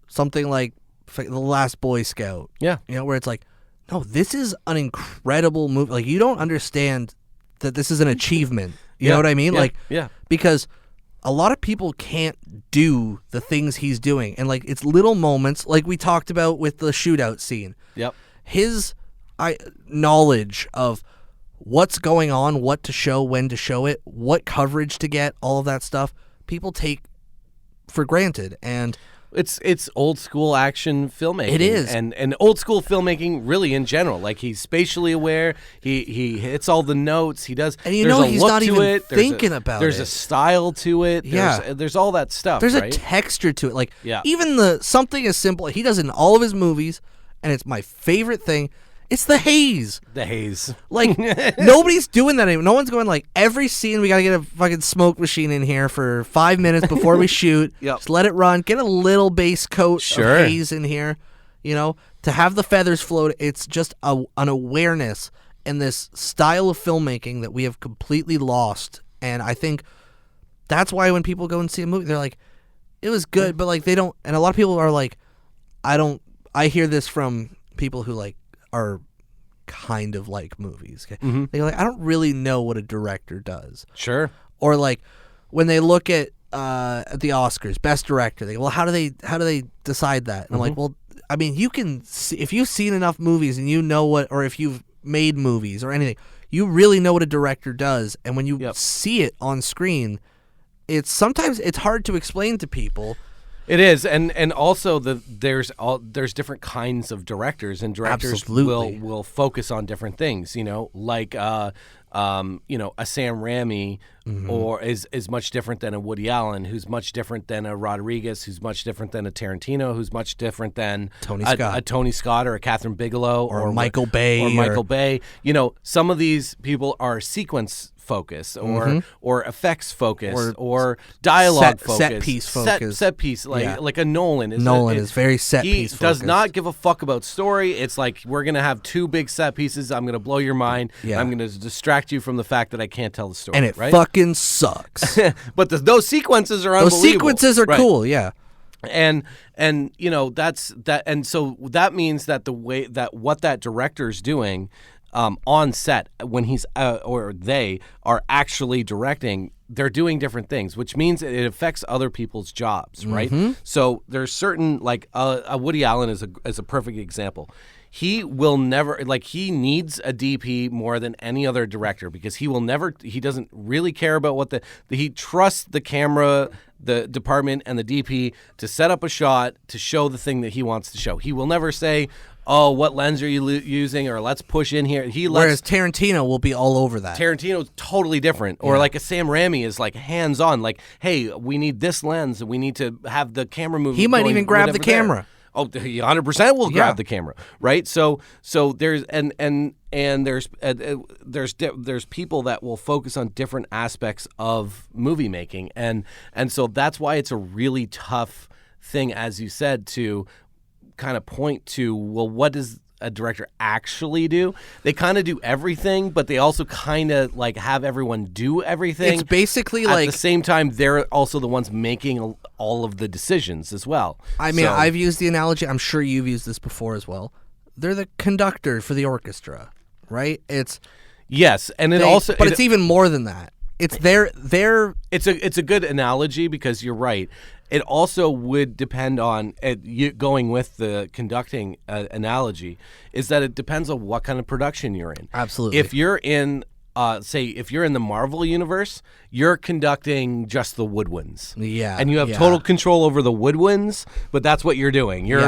something like The Last Boy Scout, where it's like, no, this is an incredible movie. Like, you don't understand that this is an achievement. You know what I mean? Because a lot of people can't do the things he's doing. And, like, it's little moments, like we talked about with the shootout scene. Yep. His knowledge of what's going on, what to show, when to show it, what coverage to get, all of that stuff, people take for granted. And It's old school action filmmaking. It is. And old school filmmaking really in general. Like, he's spatially aware. He hits all the notes. He does. And you there's know a he's look not to even it. thinking about There's it. a style to it. Yeah. There's all that stuff. There's right? a texture to it. Like, Yeah. even something as simple, he does in all of his movies, and it's my favorite thing, it's the haze. The haze. Like, nobody's doing that anymore. No one's going like, every scene we got to get a fucking smoke machine in here for 5 minutes before we shoot. Yep. Just let it run. Get a little base coat Sure. of haze in here. You know, to have the feathers float, it's just an awareness in this style of filmmaking that we have completely lost. And I think that's why when people go and see a movie, they're like, it was good, but like they don't. And a lot of people are like, I hear this from people who like are kind of like movies. Okay? Mm-hmm. They're like, I don't really know what a director does. Sure. Or like when they look at the Oscars, Best Director, they go, well, how do they decide that? And I'm like, well, I mean, you can see, if you've seen enough movies and you know what, or if you've made movies or anything, you really know what a director does. And when you see it on screen, sometimes it's hard to explain to people. It is, and also there's different kinds of directors, and directors Absolutely. will focus on different things. You know, like a Sam Raimi, or is much different than a Woody Allen, who's much different than a Rodriguez, who's much different than a Tarantino, who's much different than a Tony Scott or a Catherine Bigelow or Michael Bay or Michael Bay. You know, some of these people are sequence focus or effects focus or dialogue focus, set piece focus, set piece like a Nolan is very set piece he focused. does not give a fuck about story. It's like, we're gonna have two big set pieces, I'm gonna blow your mind, I'm gonna distract you from the fact that I can't tell the story, and it right? fucking sucks. But those sequences are unbelievable. Those sequences are cool, yeah. And you know, that's that, and so that means that the way that what that director's doing on set when he's or they are actually directing, they're doing different things, which means it affects other people's jobs, right? So there's certain, like a Woody Allen is a perfect example. He will never, like, he needs a DP more than any other director, because he doesn't really care about he trusts the camera, the department, and the DP to set up a shot to show the thing that he wants to show. He will never say, oh, what lens are you using, or let's push in here. Whereas Tarantino will be all over that. Tarantino's totally different. Or like a Sam Raimi is like hands-on, like, hey, we need this lens, and we need to have the camera moving. He might even grab the camera. Oh, he 100% will grab the camera, right? So there's there's people that will focus on different aspects of movie making, and so that's why it's a really tough thing, as you said, to kind of point to, well, what does a director actually do? They kind of do everything, but they also kind of like have everyone do everything. It's basically at like, the same time, they're also the ones making all of the decisions as well. I mean, I've used the analogy, I'm sure you've used this before as well. They're the conductor for the orchestra, right? Yes, and it's even more than that. It's It's a good analogy, because you're right. It also would depend on, you going with the conducting analogy, is that it depends on what kind of production you're in. Absolutely. If you're in, if you're in the Marvel universe, you're conducting just the woodwinds. Yeah. And you have total control over the woodwinds, but that's what you're doing. You're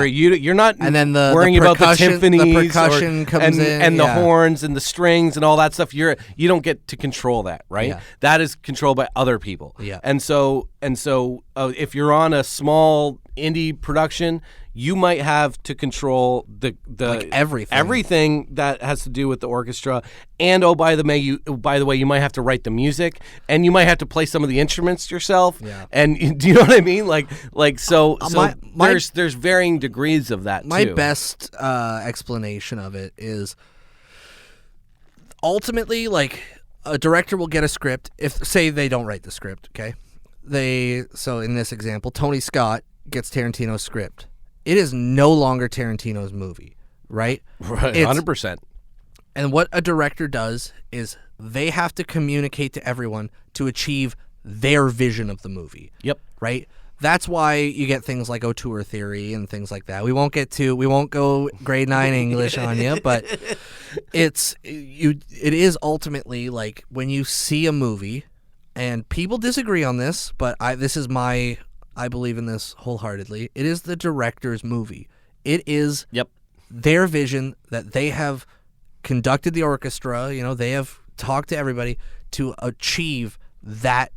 not and then worrying about the timpanis, the percussion comes in, and the horns and the strings and all that stuff. You don't get to control that, right? Yeah. That is controlled by other people. Yeah. And so if you're on a small indie production, you might have to control the like everything that has to do with the orchestra. And by the way, you might have to write the music, and you might have to play some of the instruments yourself. Yeah. And do you know what I mean? There's varying degrees of that. My too. best explanation of it is ultimately, like, a director will get a script. If, say, they don't write the script, okay? So in this example, Tony Scott gets Tarantino's script. It is no longer Tarantino's movie, right? Right, 100%. And what a director does is they have to communicate to everyone to achieve their vision of the movie. Yep. Right? That's why you get things like auteur theory and things like that. We won't go grade 9 English on you, but it is ultimately like when you see a movie, and people disagree on this, but this is my I believe in this wholeheartedly. It is the director's movie. It is Yep. their vision that they have conducted the orchestra, they have talked to everybody to achieve that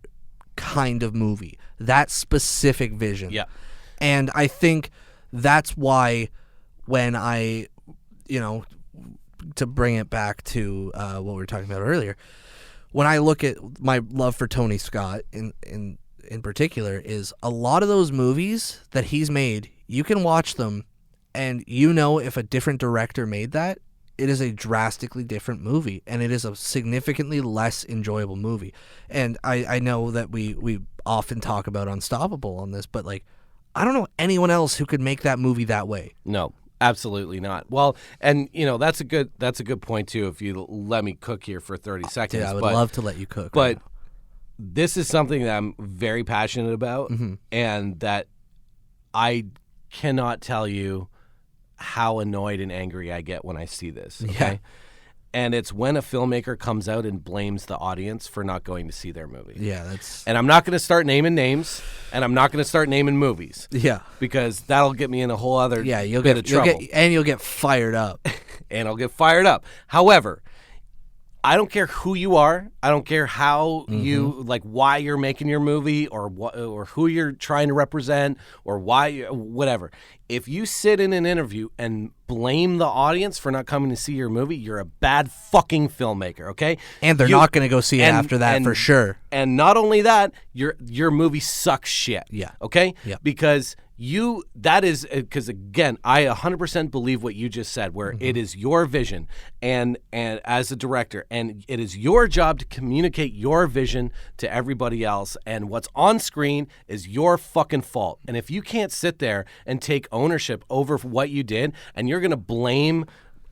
kind of movie, that specific vision. Yeah. And I think that's why when I, to bring it back to what we were talking about earlier, when I look at my love for Tony Scott in particular, is a lot of those movies that he's made, you can watch them and if a different director made that, it is a drastically different movie, and it is a significantly less enjoyable movie. And I know that we often talk about Unstoppable on this, but like, I don't know anyone else who could make that movie that way. No, absolutely not. Well, and that's a good point too. If you let me cook here for 30 seconds, Dude, I would love to let you cook. But this is something that I'm very passionate about, and that I cannot tell you how annoyed and angry I get when I see this. Okay. Yeah. And it's when a filmmaker comes out and blames the audience for not going to see their movie. Yeah, that's... And I'm not going to start naming names, and I'm not going to start naming movies. Yeah. Because that'll get me in a whole other bit of trouble. You'll get fired up. And I'll get fired up. However, I don't care who you are. I don't care how you, why you're making your movie, or who you're trying to represent, or whatever. If you sit in an interview and blame the audience for not coming to see your movie, you're a bad fucking filmmaker, okay? And they're not going to go see it after that for sure. And not only that, your movie sucks shit. Yeah. Okay? Yeah. Because because again, I 100% believe what you just said, where it is your vision and as a director, and it is your job to communicate your vision to everybody else, and what's on screen is your fucking fault. And if you can't sit there and take ownership over what you did, and you're going to blame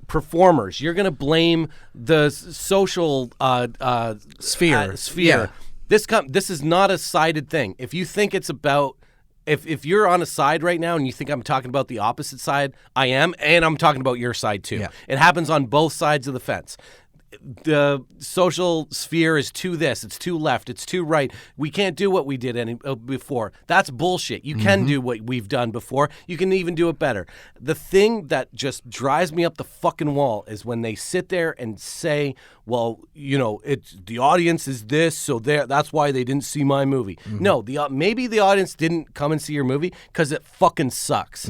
performers, you're going to blame the social sphere. Yeah. This is not a sided thing. If you think it's about... If you're on a side right now and you think I'm talking about the opposite side, I am, and I'm talking about your side too. Yeah. It happens on both sides of the fence. The social sphere is too this, it's too left, it's too right. We can't do what we did before. That's bullshit. You can do what we've done before. You can even do it better. The thing that just drives me up the fucking wall is when they sit there and say, well, it's the audience is this, so that's why they didn't see my movie. No, maybe the audience didn't come and see your movie because it fucking sucks.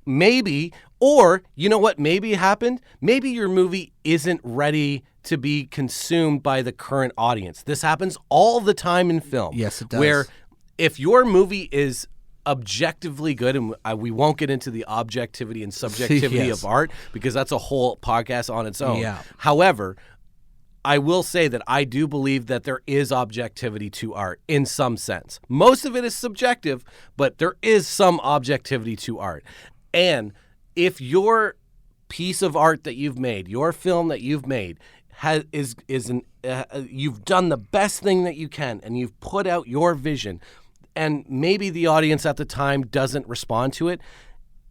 Maybe, or you know what maybe happened? Maybe your movie isn't ready to be consumed by the current audience. This happens all the time in film. Yes, it does. Where if your movie is objectively good, and we won't get into the objectivity and subjectivity of art, because that's a whole podcast on its own. Yeah. However, I will say that I do believe that there is objectivity to art in some sense. Most of it is subjective, but there is some objectivity to art. And if your piece of art that you've made, your film that you've made, you've done the best thing that you can, and you've put out your vision, and maybe the audience at the time doesn't respond to it,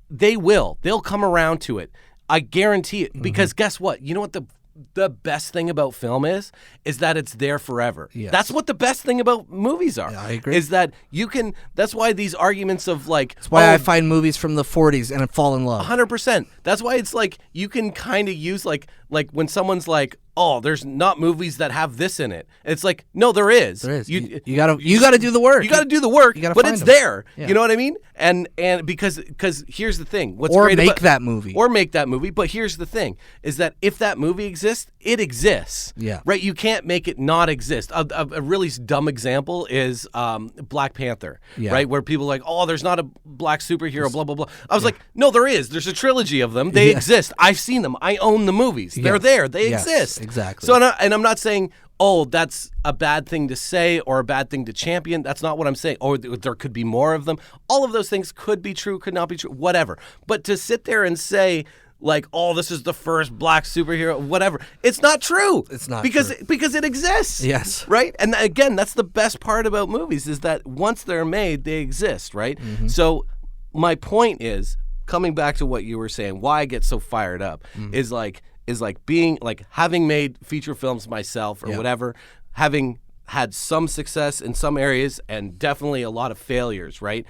they'll come around to it. I guarantee it, because guess what? You know what the best thing about film is that it's there forever. Yes. That's what the best thing about movies are. Yeah, I agree. Is that that's why these arguments of That's why I find movies from the 40s and I fall in love. 100%. That's why it's you can kind of use like when someone's like, oh, there's not movies that have this in it. It's like, no, there is. There is. You gotta do the work. You gotta do the work, you gotta but find it's them. there. Yeah. You know what I mean? And because here's the thing. What's Or great make about, that movie. Or make that movie. But here's the thing, is that if that movie exists, it exists. Yeah. Right? You can't make it not exist. A really dumb example is Black Panther. Yeah. Right? Where people are like, oh, there's not a black superhero, blah, blah, blah. I was like, no, there is. There's a trilogy of them. They exist. I've seen them. I own the movies. They're Yes. there. They Yes, exist. exactly. So, and I'm not saying, oh, that's a bad thing to say or a bad thing to champion. That's not what I'm saying. Or there could be more of them. All of those things could be true, could not be true, whatever. But to sit there and say, oh, this is the first black superhero, whatever. It's not true. It's not because true. because it exists. Yes. Right? And again, that's the best part about movies, is that once they're made, they exist, right? So my point is, coming back to what you were saying, why I get so fired up is being having made feature films myself or whatever, having had some success in some areas and definitely a lot of failures, right?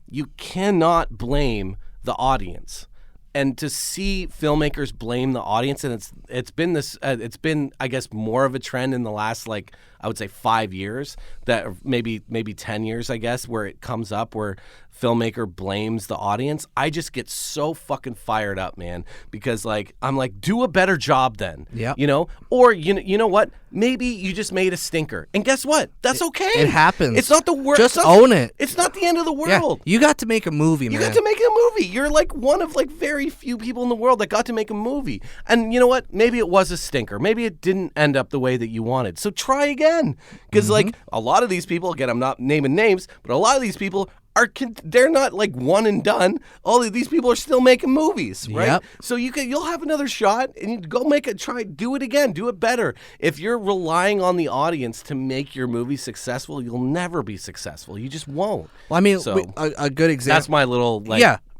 You cannot blame the audience. And to see filmmakers blame the audience, and it's been I guess more of a trend in the last, like, I would say 5 years, that maybe 10 years, I guess, where it comes up where filmmaker blames the audience. I just get so fucking fired up, man, because like I'm like, do a better job then. Yeah. You know? Or you know what? Maybe you just made a stinker. And guess what? That's okay. It happens. It's not the worst. Just own it. It's not the end of the Yeah. world. You got to make a movie, man. You got to make a movie. You're like one of like very few people in the world that got to make a movie. And you know what? Maybe it was a stinker. Maybe it didn't end up the way that you wanted. So try again. Because like a lot of these people, again, I'm not naming names, but a lot of these people they're not like one and done. All of these people are still making movies, right? Yep. So you'll have another shot and you go do it again, do it better. If you're relying on the audience to make your movie successful, you'll never be successful. You just won't. Well, I mean, So, a good example. that's my little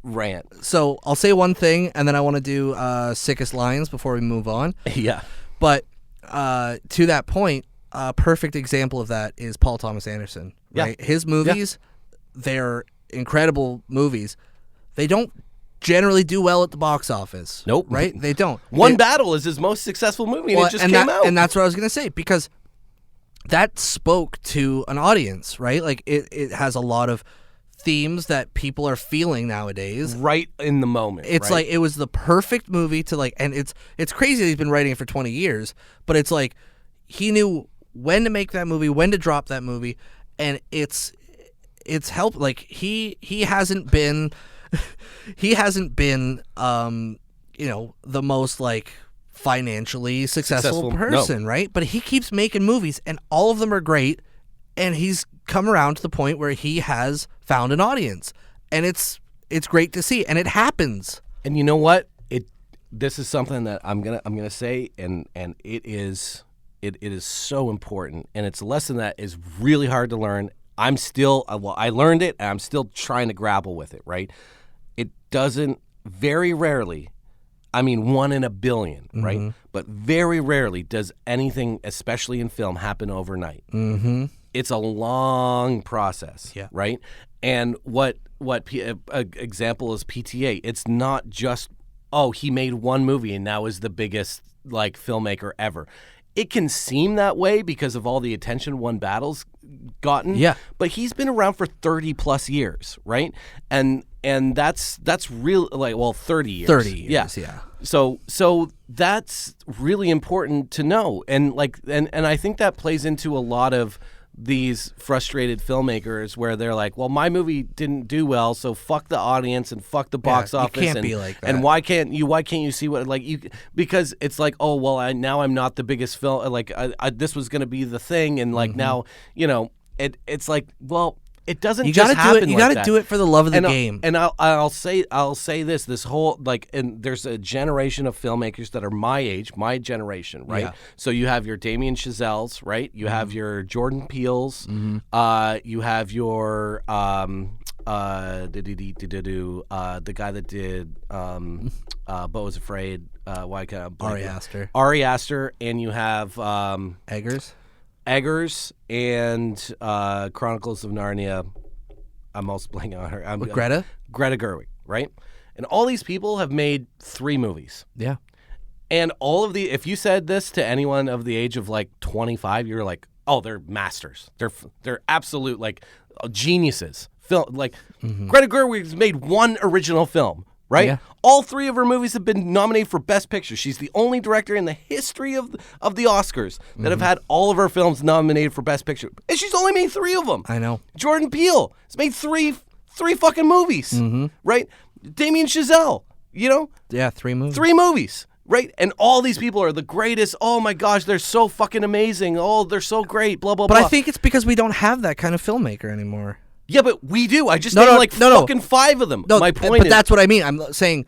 rant. So I'll say one thing, and then I want to do sickest lines before we move on. Yeah. But to that point, a perfect example of that is Paul Thomas Anderson. Yeah. Right? His movies, they're incredible movies. They don't generally do well at the box office. Nope. Right? They don't. One Battle is his most successful movie, and it just came out. And that's what I was going to say, because that spoke to an audience, right? Like, it has a lot of themes that people are feeling nowadays. Right in the moment. It's right? like, it was the perfect movie to like, and it's crazy that he's been writing it for 20 years, but it's like, he knew when to make that movie, when to drop that movie, and it's helped. Like, he hasn't been the most like financially successful person, right? But he keeps making movies, and all of them are great, and he's come around to the point where he has found an audience, and it's great to see, and it happens. And you know what? This is something that I'm gonna say, and it is so important, and it's a lesson that is really hard to learn. I learned it, and I'm still trying to grapple with it, right? It doesn't, very rarely, I mean 1 in a billion, right? But very rarely does anything, especially in film, happen overnight. It's a long process, right? And what example is PTA? It's not just, he made one movie and now is the biggest like filmmaker ever. It can seem that way because of all the attention One Battle's gotten. Yeah. But he's been around for 30 plus years, right? And that's real, like, well, 30 years. 30 years, yeah. So that's really important to know. And like and I think that plays into a lot of these frustrated filmmakers where they're like, well, my movie didn't do well, so fuck the audience and fuck the box office. You can't be like that. And why can't you see what, like, you, because it's like, oh, well, now I'm not the biggest film, like this was going to be the thing, and like now, it's like, well, it doesn't just happen. You got to do it for the love of the game. And I'll say this whole, like, and there's a generation of filmmakers that are my age, my generation, right? Yeah. So you have your Damien Chazelles, right? You have your Jordan Peele's, you have your the guy that did Beau Was Afraid, why can't I blank? Ari Aster, and you have Eggers and Chronicles of Narnia. I'm also blanking on her. Greta Gerwig, right? And all these people have made 3 movies. Yeah. And all of if you said this to anyone of the age of like 25, you're like, oh, they're masters. They're absolute like geniuses. Greta Gerwig's made 1 original film. Right? Yeah. All 3 of her movies have been nominated for Best Picture. She's the only director in the history of the Oscars that have had all of her films nominated for Best Picture. And she's only made 3 of them. I know. Jordan Peele has made three fucking movies. Right? Damien Chazelle, Yeah, 3 movies. 3 movies. Right? And all these people are the greatest. Oh my gosh, they're so fucking amazing. Oh, they're so great. Blah, blah, blah. But I think it's because we don't have that kind of filmmaker anymore. Yeah, but we do. I just named fucking 5 of them. No, my point is, that's what I mean. I'm saying,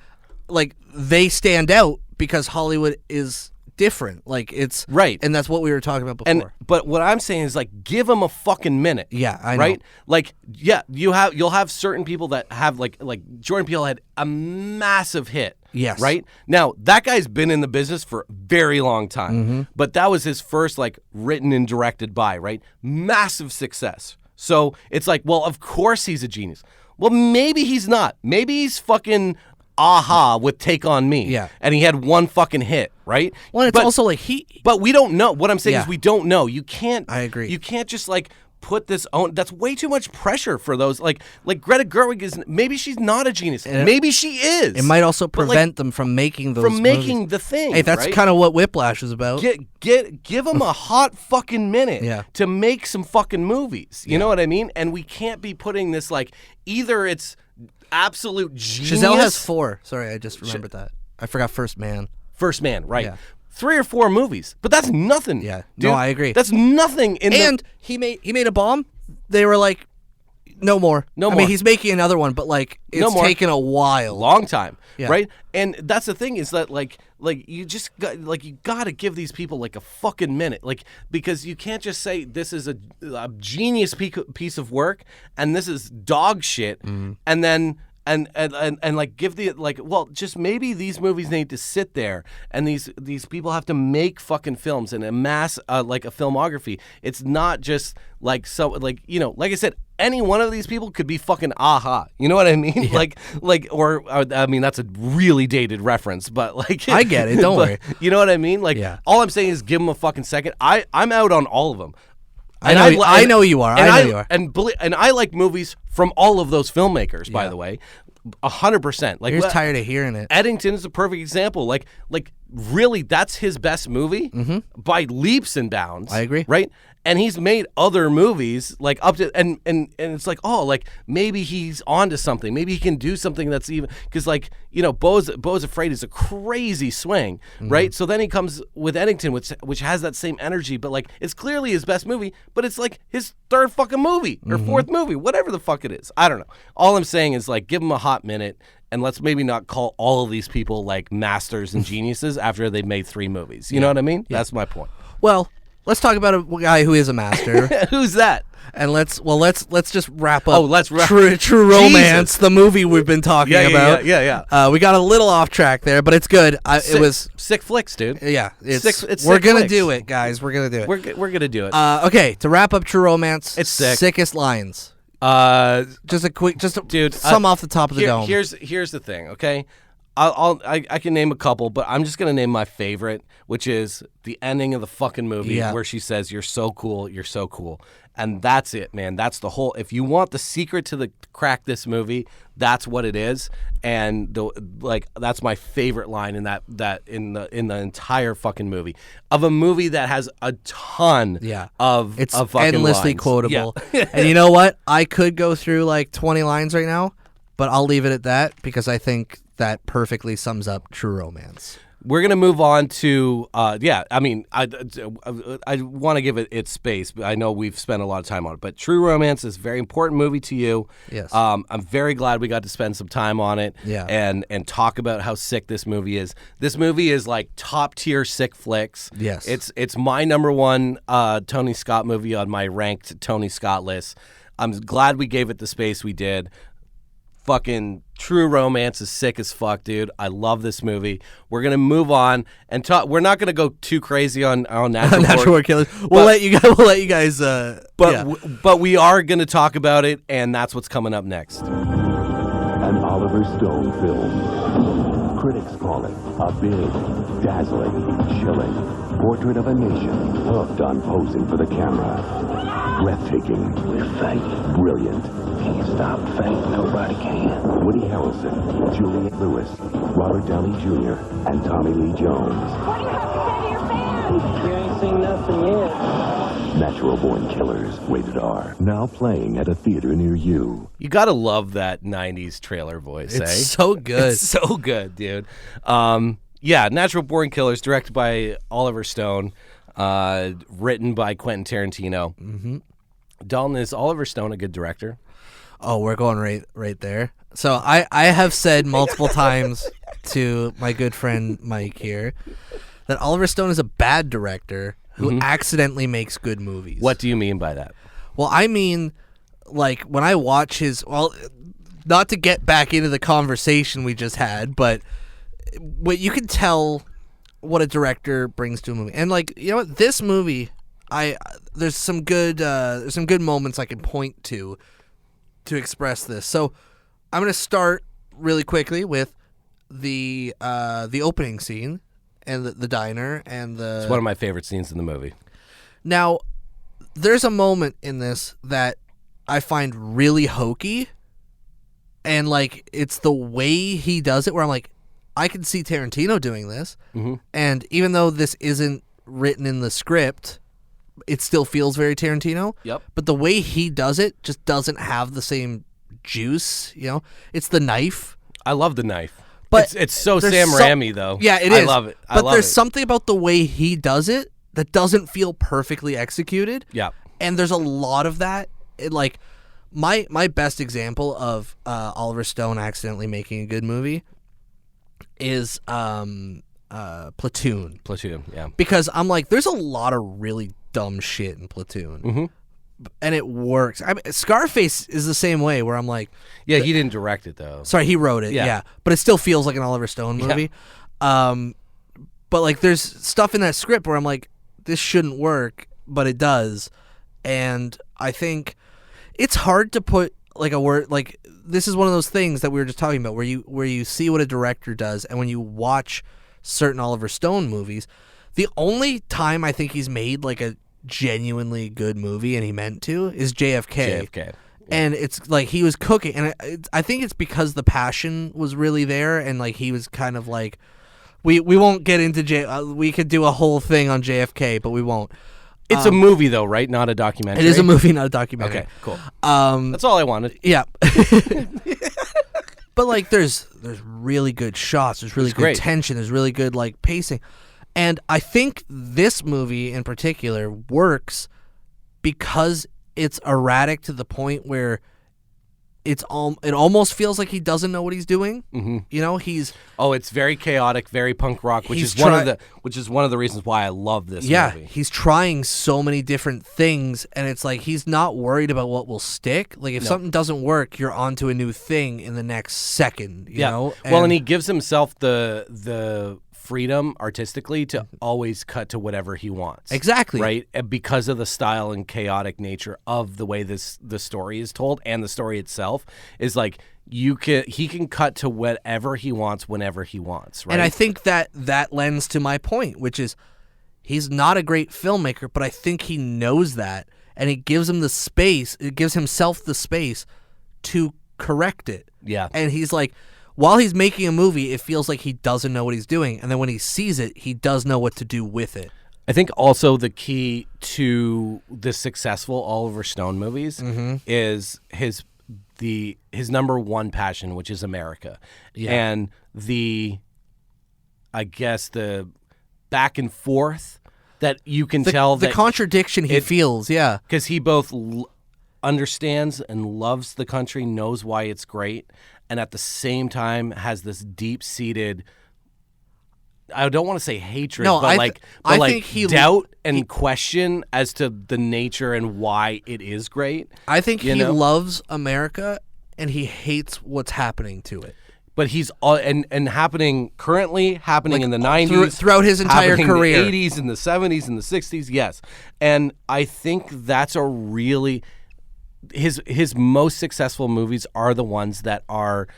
like, they stand out because Hollywood is different. Like, it's right, and that's what we were talking about before. But what I'm saying is, like, give them a fucking minute. Yeah, I know. Right? Like, yeah, you'll have certain people that have like Jordan Peele had a massive hit, Yes. Right? Now, that guy's been in the business for a very long time, but that was his first, like, written and directed by, right? Massive success. So it's like, well, of course he's a genius. Well, maybe he's not. Maybe he's fucking Aha with Take On Me. Yeah. And he had one fucking hit, right? Well, it's also like But we don't know. What I'm saying Yeah. is we don't know. You can't. I agree. You can't just like put this on. That's way too much pressure for those. Like Greta Gerwig is. Maybe she's not a genius. Maybe she is. it might also prevent them from making those movies. the thing. Hey, that's right? kind of what Whiplash is about. Give them a hot fucking minute Yeah. to make some fucking movies. You know what I mean? And we can't be putting this like either it's absolute genius. Giselle has 4. Sorry, I just remembered that. I forgot First Man. First Man, right? Yeah. 3 or 4 movies, but that's nothing. Yeah. dude. No, I agree. That's nothing. And he made a bomb. They were like, no more. No I more. mean, he's making another one, but like it's more. taken a while. long time, Yeah. right? And that's the thing is that like you just got, like you got to give these people like a fucking minute, like because you can't just say this is a genius piece of work and this is dog shit, and then. And like give the like well just maybe these movies need to sit there and these people have to make fucking films and amass like a filmography. It's not just like so like you know like I said any one of these people could be fucking Aha. You know what I mean? Yeah. Like or I mean that's a really dated reference, but like I get it. Don't worry. You know what I mean? Like Yeah. all I'm saying is give them a fucking second. I'm out on all of them. I know you are. I know you are. And I like movies from all of those filmmakers, by the way, 100%. Like You're just tired of hearing it. Eddington is a perfect example. Like really, that's his best movie by leaps and bounds. I agree. Right? And he's made other movies like up to and it's like oh like maybe he's onto something. Maybe he can do something that's even because like you know Beau's Afraid is a crazy swing, right? So then he comes with Eddington, which has that same energy, but like it's clearly his best movie, but it's like his 3rd fucking movie or 4th movie, whatever the fuck it is. I don't know. All I'm saying is like give him a hot minute. And let's maybe not call all of these people like masters and geniuses after they've made 3 movies. You know what I mean? That's my point. Well, let's talk about a guy who is a master. Who's that? And let's just wrap up. Oh, let's wrap. True Romance, the movie we've been talking about. Yeah. We got a little off track there, but it's good. It was sick flicks, dude. yeah. It's we're sick gonna flicks. do it, guys. We're gonna do it. We're gonna do it. Okay, to wrap up True Romance, It's sick. Sickest lines. Just a quick, dude, some off the top of the dome. Here's the thing, okay? I can name a couple, but I'm just gonna name my favorite, which is the ending of the fucking movie where she says, "You're so cool, you're so cool," and that's it, man. That's the whole. If you want the secret to the crack this movie, that's what it is, and that's my favorite line in that in the entire fucking movie of a movie that has a ton of it's of fucking endlessly lines. quotable. Yeah. And you know what? I could go through like 20 lines right now, but I'll leave it at that because I think that perfectly sums up True Romance. We're gonna move on to I mean, I want to give it its space, but I know we've spent a lot of time on it. But True Romance is a very important movie to you. Yes. I'm very glad we got to spend some time on it. Yeah. And talk about how sick this movie is. This movie is like top tier sick flicks. Yes. It's my number 1 Tony Scott movie on my ranked Tony Scott list. I'm glad we gave it the space we did. Fucking True Romance is sick as fuck, dude. I love this movie. We're gonna move on and talk. We're not gonna go too crazy on Natural Born Killers. We'll let you guys. But we are gonna talk about it, and that's what's coming up next. An Oliver Stone film. Critics call it a big, dazzling, chilling portrait of a nation hooked on posing for the camera. Breathtaking. We're fake. Brilliant. Can't stop fake. Nobody can. Woody Harrelson, Juliette Lewis, Robert Downey Jr., and Tommy Lee Jones. What do you have to say to your fans? You ain't seen nothing yet. Natural Born Killers, rated R. Now playing at a theater near you. You gotta love that '90s trailer voice. It's so good. It's so good, dude. Natural Born Killers, directed by Oliver Stone, written by Quentin Tarantino. Mm-hmm. Dalton, is Oliver Stone a good director? Oh, we're going right there. So I have said multiple times to my good friend Mike here that Oliver Stone is a bad director who accidentally makes good movies. What do you mean by that? Well, I mean, like, when I watch his... Well, not to get back into the conversation we just had, but what you can tell what a director brings to a movie. And like, you know what, this movie, there's some good moments I can point to express this. So I'm going to start really quickly with the opening scene and the diner and the. It's one of my favorite scenes in the movie. Now, there's a moment in this that I find really hokey, and like it's the way he does it where I'm like, I can see Tarantino doing this, and even though this isn't written in the script, it still feels very Tarantino. Yep. But the way he does it just doesn't have the same juice, you know? It's the knife. I love the knife. But it's so Sam Raimi, though. Yeah, it is. I love it. But there's something about the way he does it that doesn't feel perfectly executed. Yeah. And there's a lot of that. Like, my best example of Oliver Stone accidentally making a good movie is Platoon. Platoon, yeah. Because I'm like, there's a lot of really dumb shit in Platoon. And it works. I mean, Scarface is the same way where I'm like... Yeah, he didn't direct it, though. Sorry, he wrote it, yeah. But it still feels like an Oliver Stone movie. Yeah. But like, there's stuff in that script where I'm like, this shouldn't work, but it does. And I think it's hard to put like a word... Like, this is one of those things that we were just talking about where you see what a director does, and when you watch certain Oliver Stone movies, the only time I think he's made like a genuinely good movie, and he meant to, is JFK. Yeah. And it's like he was cooking, and I think it's because the passion was really there, and like he was kind of like, we won't get into we could do a whole thing on JFK, but we won't. It's a movie though, right? Not a documentary. It is a movie, not a documentary. Okay, cool. That's all I wanted. Yeah. But like, there's really good shots. There's really good tension. There's really good like pacing. And I think this movie in particular works because it's erratic to the point where it almost feels like he doesn't know what he's doing. You know, it's very chaotic, very punk rock, which is one of the reasons why I love this movie. Yeah, he's trying so many different things, and it's like he's not worried about what will stick. Like if something doesn't work, you're onto a new thing in the next second. You know? And he gives himself the freedom artistically to always cut to whatever he wants. Exactly. Right? And because of the style and chaotic nature of the way the story is told, and the story itself is like he can cut to whatever he wants whenever he wants, right? And I think that lends to my point, which is he's not a great filmmaker, but I think he knows that, and it gives him the space, it gives himself the space to correct it. Yeah. And he's like, while he's making a movie, it feels like he doesn't know what he's doing. And then when he sees it, he does know what to do with it. I think also the key to the successful Oliver Stone movies is his number one passion, which is America. Yeah. And the back and forth that you can tell the contradiction he feels, yeah. Because he both understands and loves the country, knows why it's great, and at the same time has this deep-seated, I don't want to say hatred, but doubt and question as to the nature and why it is great. I think he loves America, and he hates what's happening to it. But he's currently happening in the 90s. Throughout his entire career. In the 80s, in the 70s, in the 60s, yes. And I think that's a really... His most successful movies are the ones that are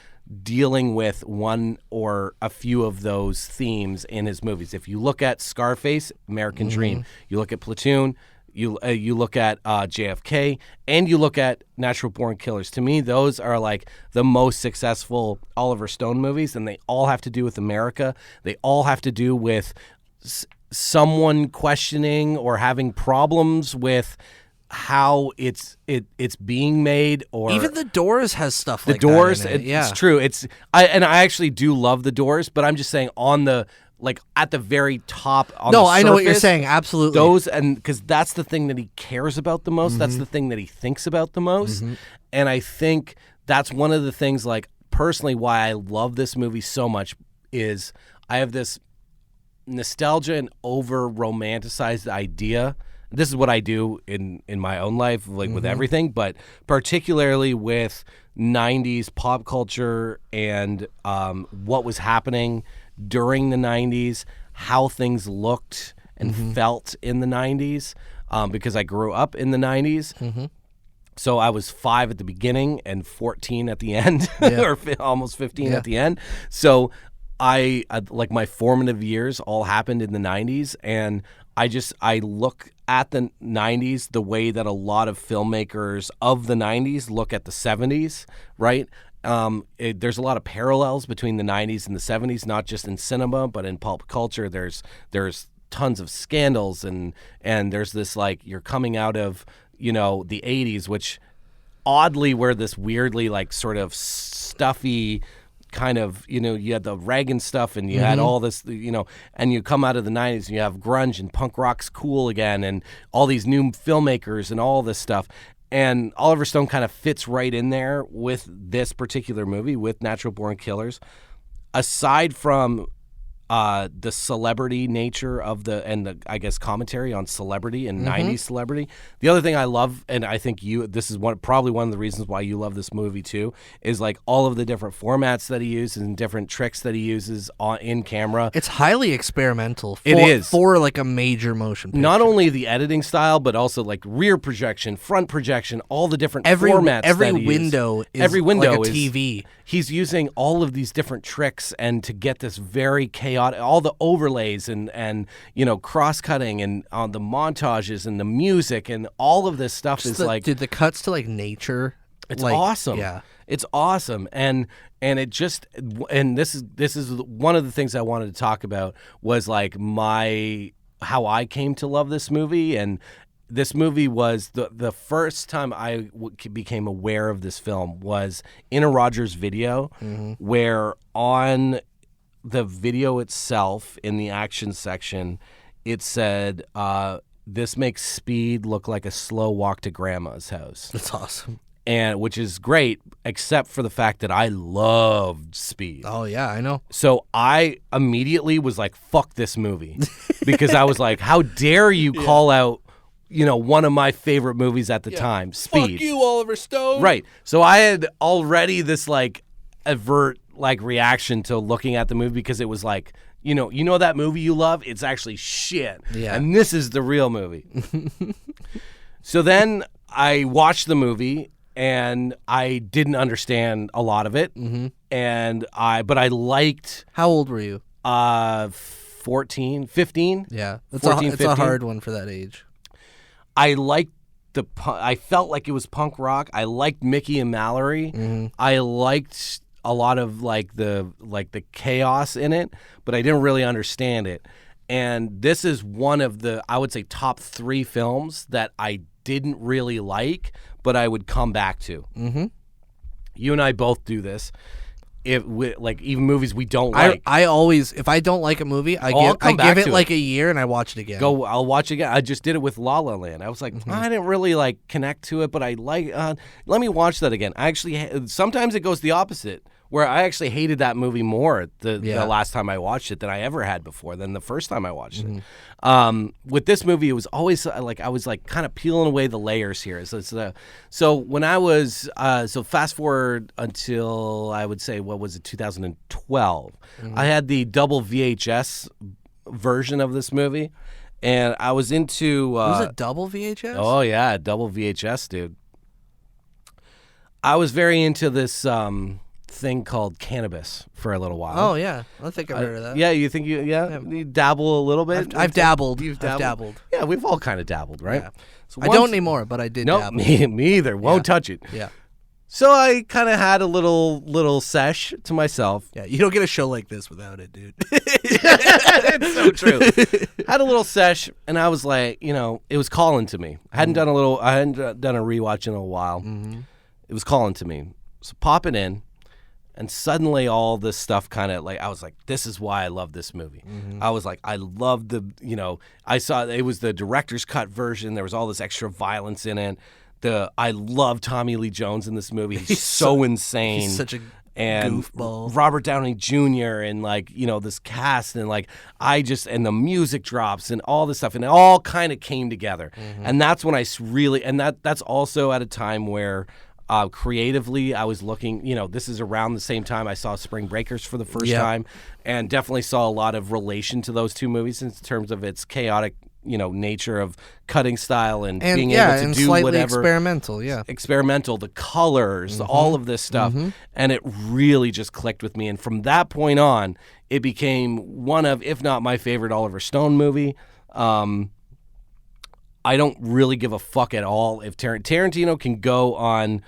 dealing with one or a few of those themes in his movies. If you look at Scarface, American Dream, you look at Platoon, you look at JFK, and you look at Natural Born Killers. To me, those are like the most successful Oliver Stone movies, and they all have to do with America. They all have to do with someone questioning or having problems with how it's being made, or even The Doors has stuff like The Doors. that in it. It's true. I actually do love The Doors, but I'm just saying on the at the very top. On the I know what you're surface, saying. Absolutely. Those, and because that's the thing that he cares about the most. That's the thing that he thinks about the most, and I think that's one of the things. Like personally, why I love this movie so much is I have this nostalgia and over romanticized idea this is what I do in my own life, like with everything, but particularly with 90s pop culture and what was happening during the 90s, how things looked and felt in the 90s, because I grew up in the 90s. So I was 5 at the beginning and 14 at the end, or almost 15 at the end. So I like my formative years all happened in the 90s, and I look at the 90s the way that a lot of filmmakers of the 90s look at the 70s, right? There's a lot of parallels between the 90s and the 70s, not just in cinema, but in pulp culture. There's tons of scandals, and there's this, like, you're coming out of, you know, the 80s, which oddly were this weirdly, like, sort of stuffy kind of, you know, you had the Reagan stuff and you had all this, you know, and you come out of the 90s and you have grunge and punk rock's cool again and all these new filmmakers and all this stuff. And Oliver Stone kind of fits right in there with this particular movie, with Natural Born Killers. Aside from the celebrity nature of the I guess commentary on celebrity and 90s celebrity. The other thing I love, and I think this is probably one of the reasons why you love this movie too, is like all of the different formats that he uses and different tricks that he uses in camera. It's highly experimental. It is for like a major motion picture. Not only the editing style, but also like rear projection, front projection, all the different formats. Every window is like a TV. He's using all of these different tricks and to get this very chaotic, all the overlays and you know, cross-cutting and on the montages and the music and all of this stuff is like... Dude, the cuts to like nature. It's like, awesome. Yeah. It's awesome. And it just... And this is one of the things I wanted to talk about was like how I came to love this movie. And this movie was the first time I became aware of this film was in a Rogers video, where on the video itself in the action section, it said, "This makes Speed look like a slow walk to Grandma's house." That's awesome. And which is great, except for the fact that I loved Speed. Oh yeah, I know. So I immediately was like, "Fuck this movie," because I was like, "How dare you call out, you know, one of my favorite movies at the time, Speed." Fuck you, Oliver Stone. Right. So I had already this like avert like reaction to looking at the movie, because it was like, you know that movie you love? It's actually shit. Yeah. And this is the real movie. So then I watched the movie and I didn't understand a lot of it. But I liked... How old were you? 14, 15. Yeah. It's 14, it's a hard one for that age. I liked I felt like it was punk rock. I liked Mickey and Mallory. I liked a lot of like the chaos in it, but I didn't really understand it. And this is one of the, I would say, top 3 films that I didn't really like, but I would come back to. You and I both do this. Like even movies we don't like. I always, if I don't like a movie, I give it like a year and I watch it again. I'll watch it again. I just did it with La La Land. I was like, I didn't really like connect to it, but I like. Let me watch that again. I actually sometimes it goes the opposite, where I actually hated that movie more the last time I watched it than I ever had before, than the first time I watched it. With this movie, it was always like I was like kind of peeling away the layers here. So when I was so fast forward until I would say, what was it, 2012? I had the double VHS version of this movie, and I was into. Was it double VHS? Oh yeah, double VHS, dude. I was very into this thing called cannabis for a little while. Oh yeah, I think I've heard of that. Yeah, you think you dabble a little bit? I've dabbled. You've dabbled. I've dabbled. Yeah, we've all kind of dabbled, right? Yeah. So I don't anymore, but I did dabble. Me either. Won't touch it. Yeah. So I kind of had a little sesh to myself. Yeah, you don't get a show like this without it, dude. It's so true. Had a little sesh, and I was like, it was calling to me. I hadn't done a rewatch in a while. It was calling to me. So pop it in. And suddenly all this stuff kind of like, I was like, this is why I love this movie. I was like, I love I saw it was the director's cut version. There was all this extra violence in it. I love Tommy Lee Jones in this movie. He's so insane. He's such and Goofball. Robert Downey Jr. and like, you know, this cast and like and the music drops and all this stuff and it all kind of came together. And that's when I really, and that's also at a time where creatively I was looking, you know, this is around the same time I saw Spring Breakers for the first time and definitely saw a lot of relation to those two movies in terms of its chaotic, you know, nature of cutting style and being able to and do slightly whatever. Experimental, the colors, all of this stuff. And it really just clicked with me. And from that point on, it became one of, if not my favorite Oliver Stone movie. I don't really give a fuck at all if Tarantino can go on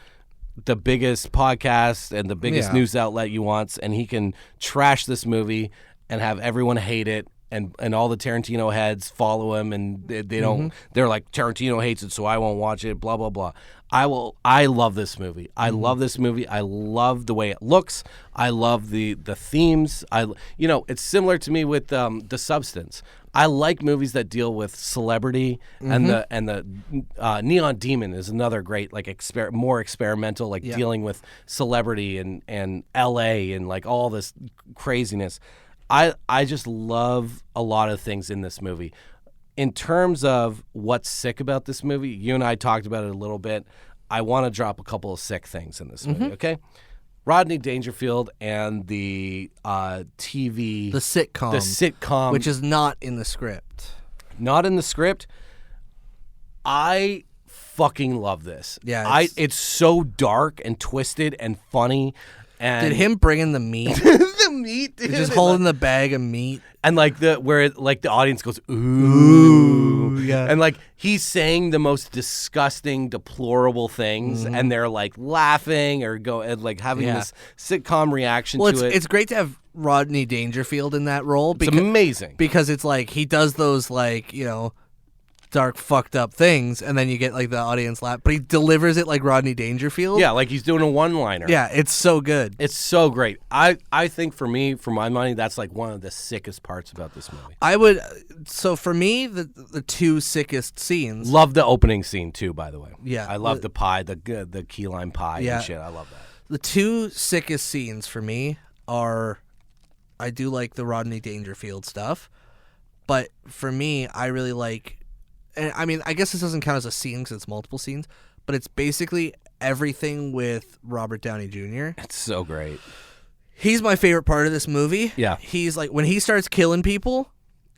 the biggest podcast and the biggest news outlet you want, and he can trash this movie and have everyone hate it. And all the Tarantino heads follow him, and they don't. They're like, Tarantino hates it, so I won't watch it. Blah blah blah. I love this movie. I love this movie. I love the way it looks. I love the themes. You know, it's similar to me with The Substance. I like movies that deal with celebrity, and the Neon Demon is another great like more experimental, like dealing with celebrity and L.A. and like all this craziness. I just love a lot of things in this movie. In terms of what's sick about this movie, you and I talked about it a little bit. I want to drop a couple of sick things in this movie, okay? Rodney Dangerfield and the TV... The sitcom. Which is not in the script. Not in the script. I fucking love this. Yeah. It's so dark and twisted and funny. And did him bring in the meat? The meat, dude. He's just holding the bag of meat. And like the audience goes, ooh. Yeah. And like he's saying the most disgusting, deplorable things, and they're like laughing or like having this sitcom reaction to it. It's great to have Rodney Dangerfield in that role. It's amazing. Because it's like he does those like, you know, dark fucked up things, and then you get like the audience laugh, but he delivers it like Rodney Dangerfield. Yeah, like he's doing a one-liner. Yeah, it's so good. It's so great. I think for my money, that's like one of the sickest parts about this movie. So for me, the two sickest scenes. Love the opening scene too, by the way. Yeah, I love the pie, the key lime pie and shit. I love that. The two sickest scenes for me are, I do like the Rodney Dangerfield stuff, but for me, I really like. And I mean, I guess this doesn't count as a scene because it's multiple scenes, but it's basically everything with Robert Downey Jr. It's so great. He's my favorite part of this movie. Yeah. He's like, when he starts killing people,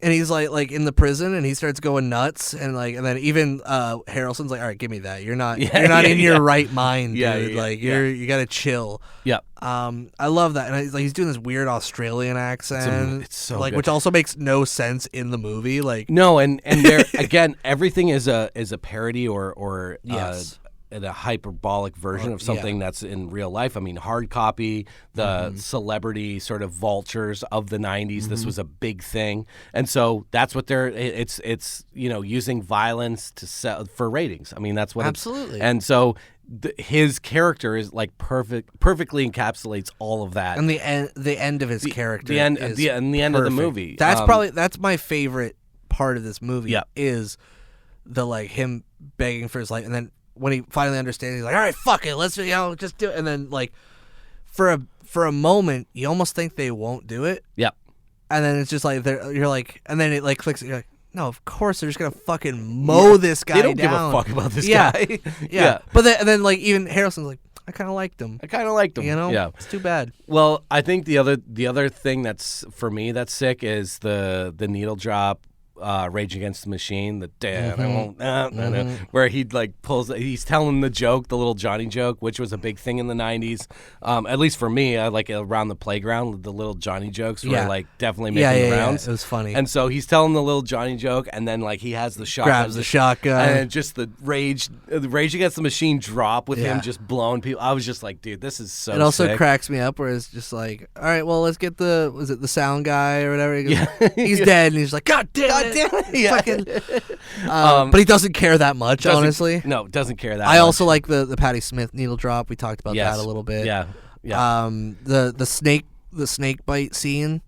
and he's like in the prison, and he starts going nuts, and then even Harrelson's like, all right, give me that. You're not in your right mind, dude. You gotta chill. Yeah. I love that, and he's doing this weird Australian accent. It's so like good. which also makes no sense in the movie. Like no, and there again, everything is a parody or yes. A hyperbolic version of something that's in real life. I mean, Hard Copy, the celebrity sort of vultures of the 90s. This was a big thing, and so that's what it's you know, using violence to sell for ratings. I mean, that's what absolutely. And so his character is like perfectly encapsulates all of that. And the end of his character, the end of the movie. That's my favorite part of this movie. Yeah. Is the like him begging for his life, and then when he finally understands, he's like, all right, fuck it, let's just do it. And then like for a moment, you almost think they won't do it. Yep. And then it's just like you're like, and then it like clicks. You're like, no, of course they're just gonna fucking mow this guy down. They don't give a fuck about this guy. Yeah. But then like even Harrelson's like, I kind of liked him. You know, yeah. It's too bad. Well, I think the other thing that's for me that's sick is the needle drop. Rage Against the Machine, where he like he's telling the joke, the little Johnny joke, which was a big thing in the 90s. At least for me, I like around the playground, the little Johnny jokes were like definitely making rounds. Yeah, it was funny. And so he's telling the little Johnny joke, and then like he has the shotgun, grabs the shotgun, and just the Rage Against the Machine drop with him just blowing people. I was just like, dude, this is so. It also sick. cracks me up where it's just like, all right, well, let's get the sound guy or whatever. He goes, he's dead, and he's like, God damn it. Yeah. But he doesn't care that much, honestly. No, doesn't care that much. I also like the Patti Smith needle drop. We talked about that a little bit. Yeah. The snake bite scene.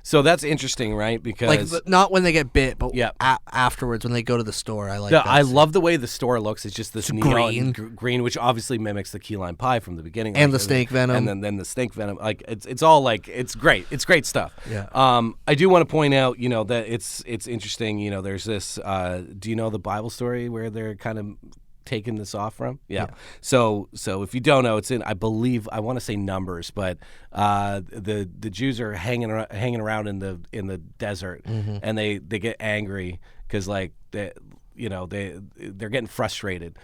So that's interesting, right? Because not when they get bit, but Yeah. Afterwards when they go to the store. I like. Yeah, that I scene. love the way the store looks. It's just this neon green. green, which obviously mimics the key lime pie from the beginning, And the snake venom. and then the snake venom. Like it's all like it's great. It's great stuff. Yeah. I do want to point out, that it's interesting. There's this. Do you know the Bible story where they're kind of taking this off from? Yeah. So if you don't know, it's in, I believe, I want to say Numbers, but the Jews are hanging around in the desert, and they get angry because like they're getting frustrated.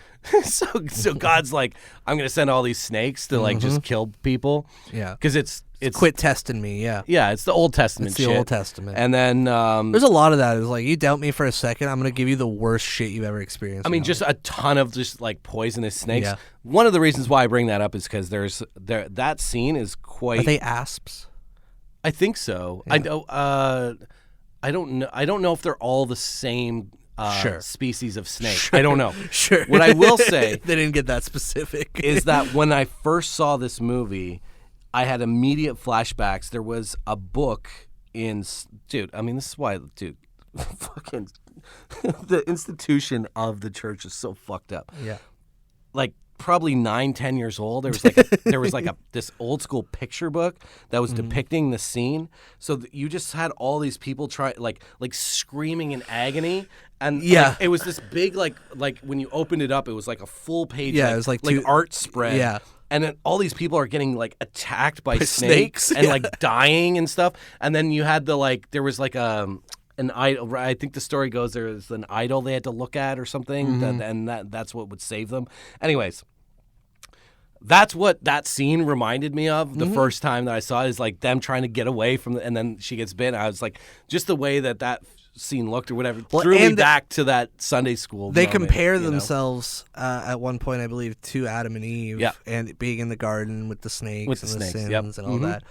so God's like, I'm gonna send all these snakes to like just kill people. Yeah. Because it's Quit testing me. Yeah. yeah, it's the Old Testament It's the shit. Old Testament. And then There's a lot of that. It's like, you doubt me for a second, I'm gonna give you the worst shit you've ever experienced. I mean, in just a ton of just like poisonous snakes. Yeah. One of the reasons why I bring that up is because that scene is quite. Are they asps? I think so. I don't. I don't know. I don't know if they're all the same Sure. species of snake. Sure. I don't know. Sure. What I will say they didn't get that specific. is that when I first saw this movie, I had immediate flashbacks. There was a book dude. I mean, this is why, dude. Fucking the institution of the church is so fucked up. Yeah. Like probably 9-10 years old. There was like this old school picture book that was depicting the scene. So you just had all these people try like screaming in agony, and Yeah. it was this big like when you opened it up, it was like a full page. Yeah, it was like two- art spread. Yeah. And then all these people are getting like attacked by snakes, and yeah. like dying and stuff. And then you had there was like an idol. I think the story goes there was an idol they had to look at or something, and that's what would save them. Anyways, that's what that scene reminded me of the first time that I saw it, is like them trying to get away from and then she gets bit. I was like, just the way that scene looked or whatever threw me back to that Sunday school. They moment, compare you know? themselves at one point, I believe, to Adam and Eve, Yeah. and being in the garden with the snakes With and the the snakes, sins yep. and all that.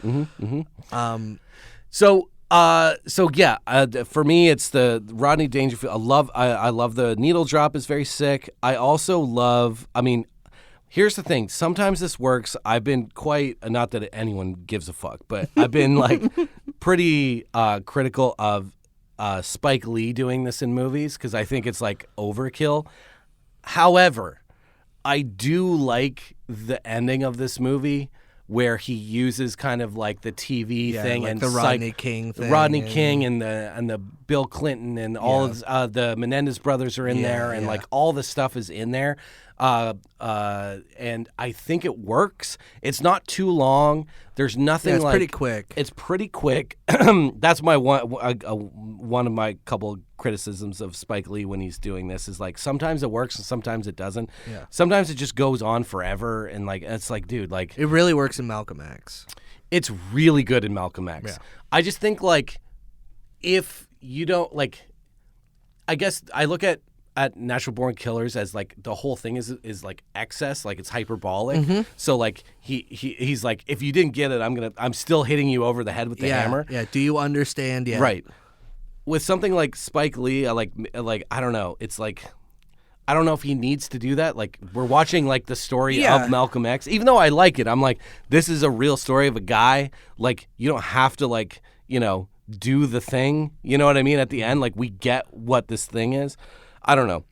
So yeah, for me it's the Rodney Dangerfield. I love the needle drop is very sick. I also love. I mean, here's the thing. Sometimes this works. I've been quite not that anyone gives a fuck, but I've been like pretty critical of Spike Lee doing this in movies because I think it's like overkill. However, I do like the ending of this movie where he uses kind of like the TV thing like and the Rodney King thing. Rodney King and the Bill Clinton and all of the Menendez brothers are in there, and like all the stuff is in there. And I think it works. It's not too long. There's nothing It's like pretty quick. It's pretty quick. That's my one of my couple criticisms of Spike Lee when he's doing this is like sometimes it works and sometimes it doesn't. Yeah. Sometimes it just goes on forever and like it's like, dude, like It really works in Malcolm X. it's really good in Malcolm X. Yeah. I just think like if you don't like, I guess I look at Natural Born Killers as like the whole thing is like excess, like it's hyperbolic. So like he's like, if you didn't get it, I'm still hitting you over the head with the hammer. Yeah. Do you understand? Yeah. Right. With something like Spike Lee, I like I don't know. It's like I don't know if he needs to do that. Like we're watching like the story of Malcolm X. Even though I like it, I'm like, this is a real story of a guy. Like you don't have to like, do the thing. You know what I mean? At the end, like we get what this thing is. I don't know.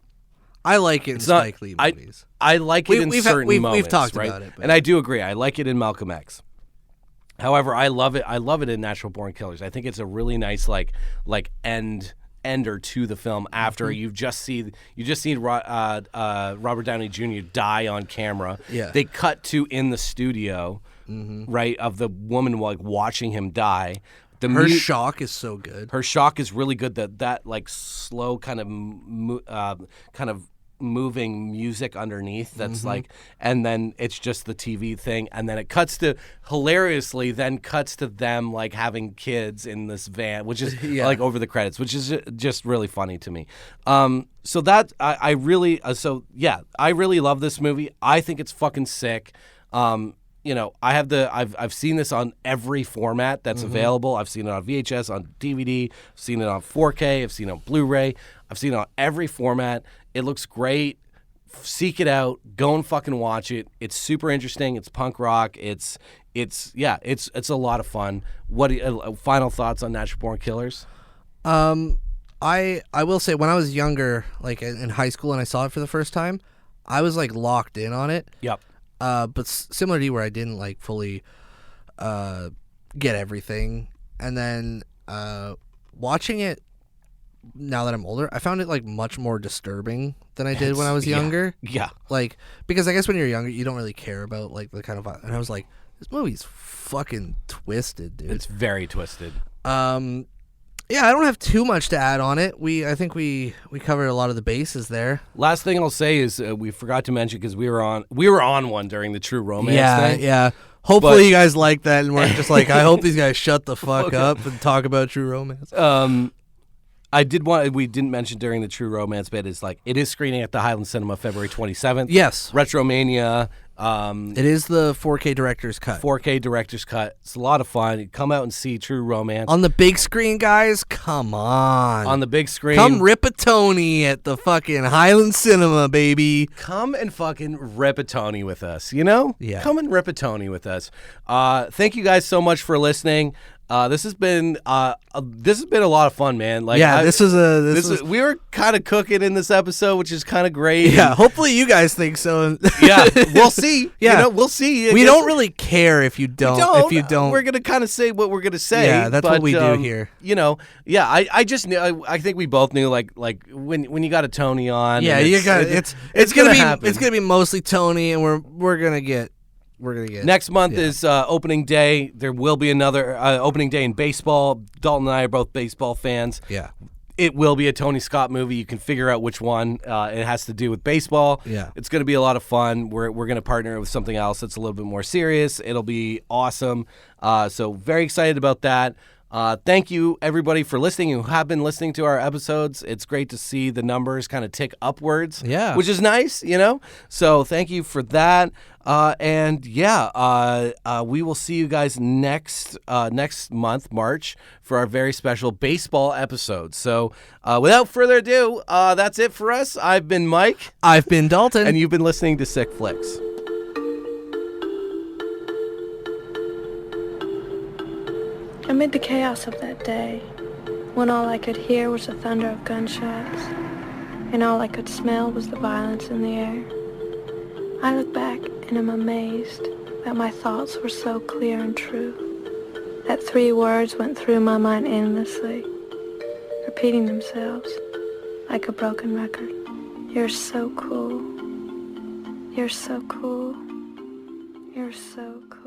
I like it in Spike Lee movies. I like it in certain moments. We've talked right? about it. But. And I do agree. I like it in Malcolm X. However, I love it in Natural Born Killers. I think it's a really nice like ender to the film after you've just seen Robert Downey Jr. die on camera. Yeah. They cut to in the studio, right, of the woman like watching him die. Her shock is so good. Her shock is really good. That like slow kind of moving music underneath. That's like, and then it's just the TV thing, and then it cuts to them like having kids in this van, which is like over the credits, which is just really funny to me. So that I really love this movie. I think it's fucking sick. I've seen this on every format that's available. I've seen it on VHS, on DVD, I've seen it on 4K, I've seen it on Blu-ray, I've seen it on every format. It looks great. seek it out. Go and fucking watch it. It's super interesting. It's punk rock. It's a lot of fun. What final thoughts on Natural Born Killers? I will say when I was younger, like in high school, and I saw it for the first time, I was like locked in on it. Yep. But similar to you, where I didn't like fully get everything, and then watching it now that I'm older, I found it like much more disturbing than I did when I was younger. Yeah. Like, because I guess when you're younger, you don't really care about like the kind of, and I was like, this movie's fucking twisted, dude. It's very twisted. Yeah, I don't have too much to add on it. I think we covered a lot of the bases there. Last thing I'll say is we forgot to mention, because we were on one during the True Romance thing. Yeah. Hopefully you guys like that, and we're just like, I hope these guys shut the fuck up and talk about True Romance. We didn't mention during the True Romance bit is like, it is screening at the Highland Cinema February 27th. Yes. Retromania. It is the 4K director's cut. 4K director's cut. It's a lot of fun. Come out and see True Romance. On the big screen, guys, come on. On the big screen. Come rip a Tony at the fucking Highland Cinema, baby. Come and fucking rip a Tony with us, you know? Yeah. Come and rip a Tony with us. Thank you guys so much for listening. This has been a lot of fun, man. Like, yeah, we were kind of cooking in this episode, which is kind of great. Yeah, hopefully you guys think so. Yeah, we'll see. Yeah, we'll see. We don't really care if you don't. If you don't, we're gonna kind of say what we're gonna say. Yeah, that's what we do here. You know, yeah. I just knew. I think we both knew. Like when you got a Tony on. Yeah, you got it's gonna be happen. It's gonna be mostly Tony, and we're gonna get. Next month is opening day. There will be another opening day in baseball. Dalton and I are both baseball fans. Yeah. It will be a Tony Scott movie. You can figure out which one it has to do with baseball. Yeah. It's going to be a lot of fun. We're going to partner with something else that's a little bit more serious. It'll be awesome. So very excited about that. Thank you, everybody, for listening who have been listening to our episodes. It's great to see the numbers kind of tick upwards, which is nice, you know? So thank you for that. We will see you guys next month, March, for our very special baseball episode. So without further ado, that's it for us. I've been Mike. I've been Dalton. And you've been listening to Sick Flicks. Amid the chaos of that day, when all I could hear was the thunder of gunshots, and all I could smell was the violence in the air, I look back and am amazed that my thoughts were so clear and true, that 3 words went through my mind endlessly, repeating themselves like a broken record. You're so cool. You're so cool. You're so cool.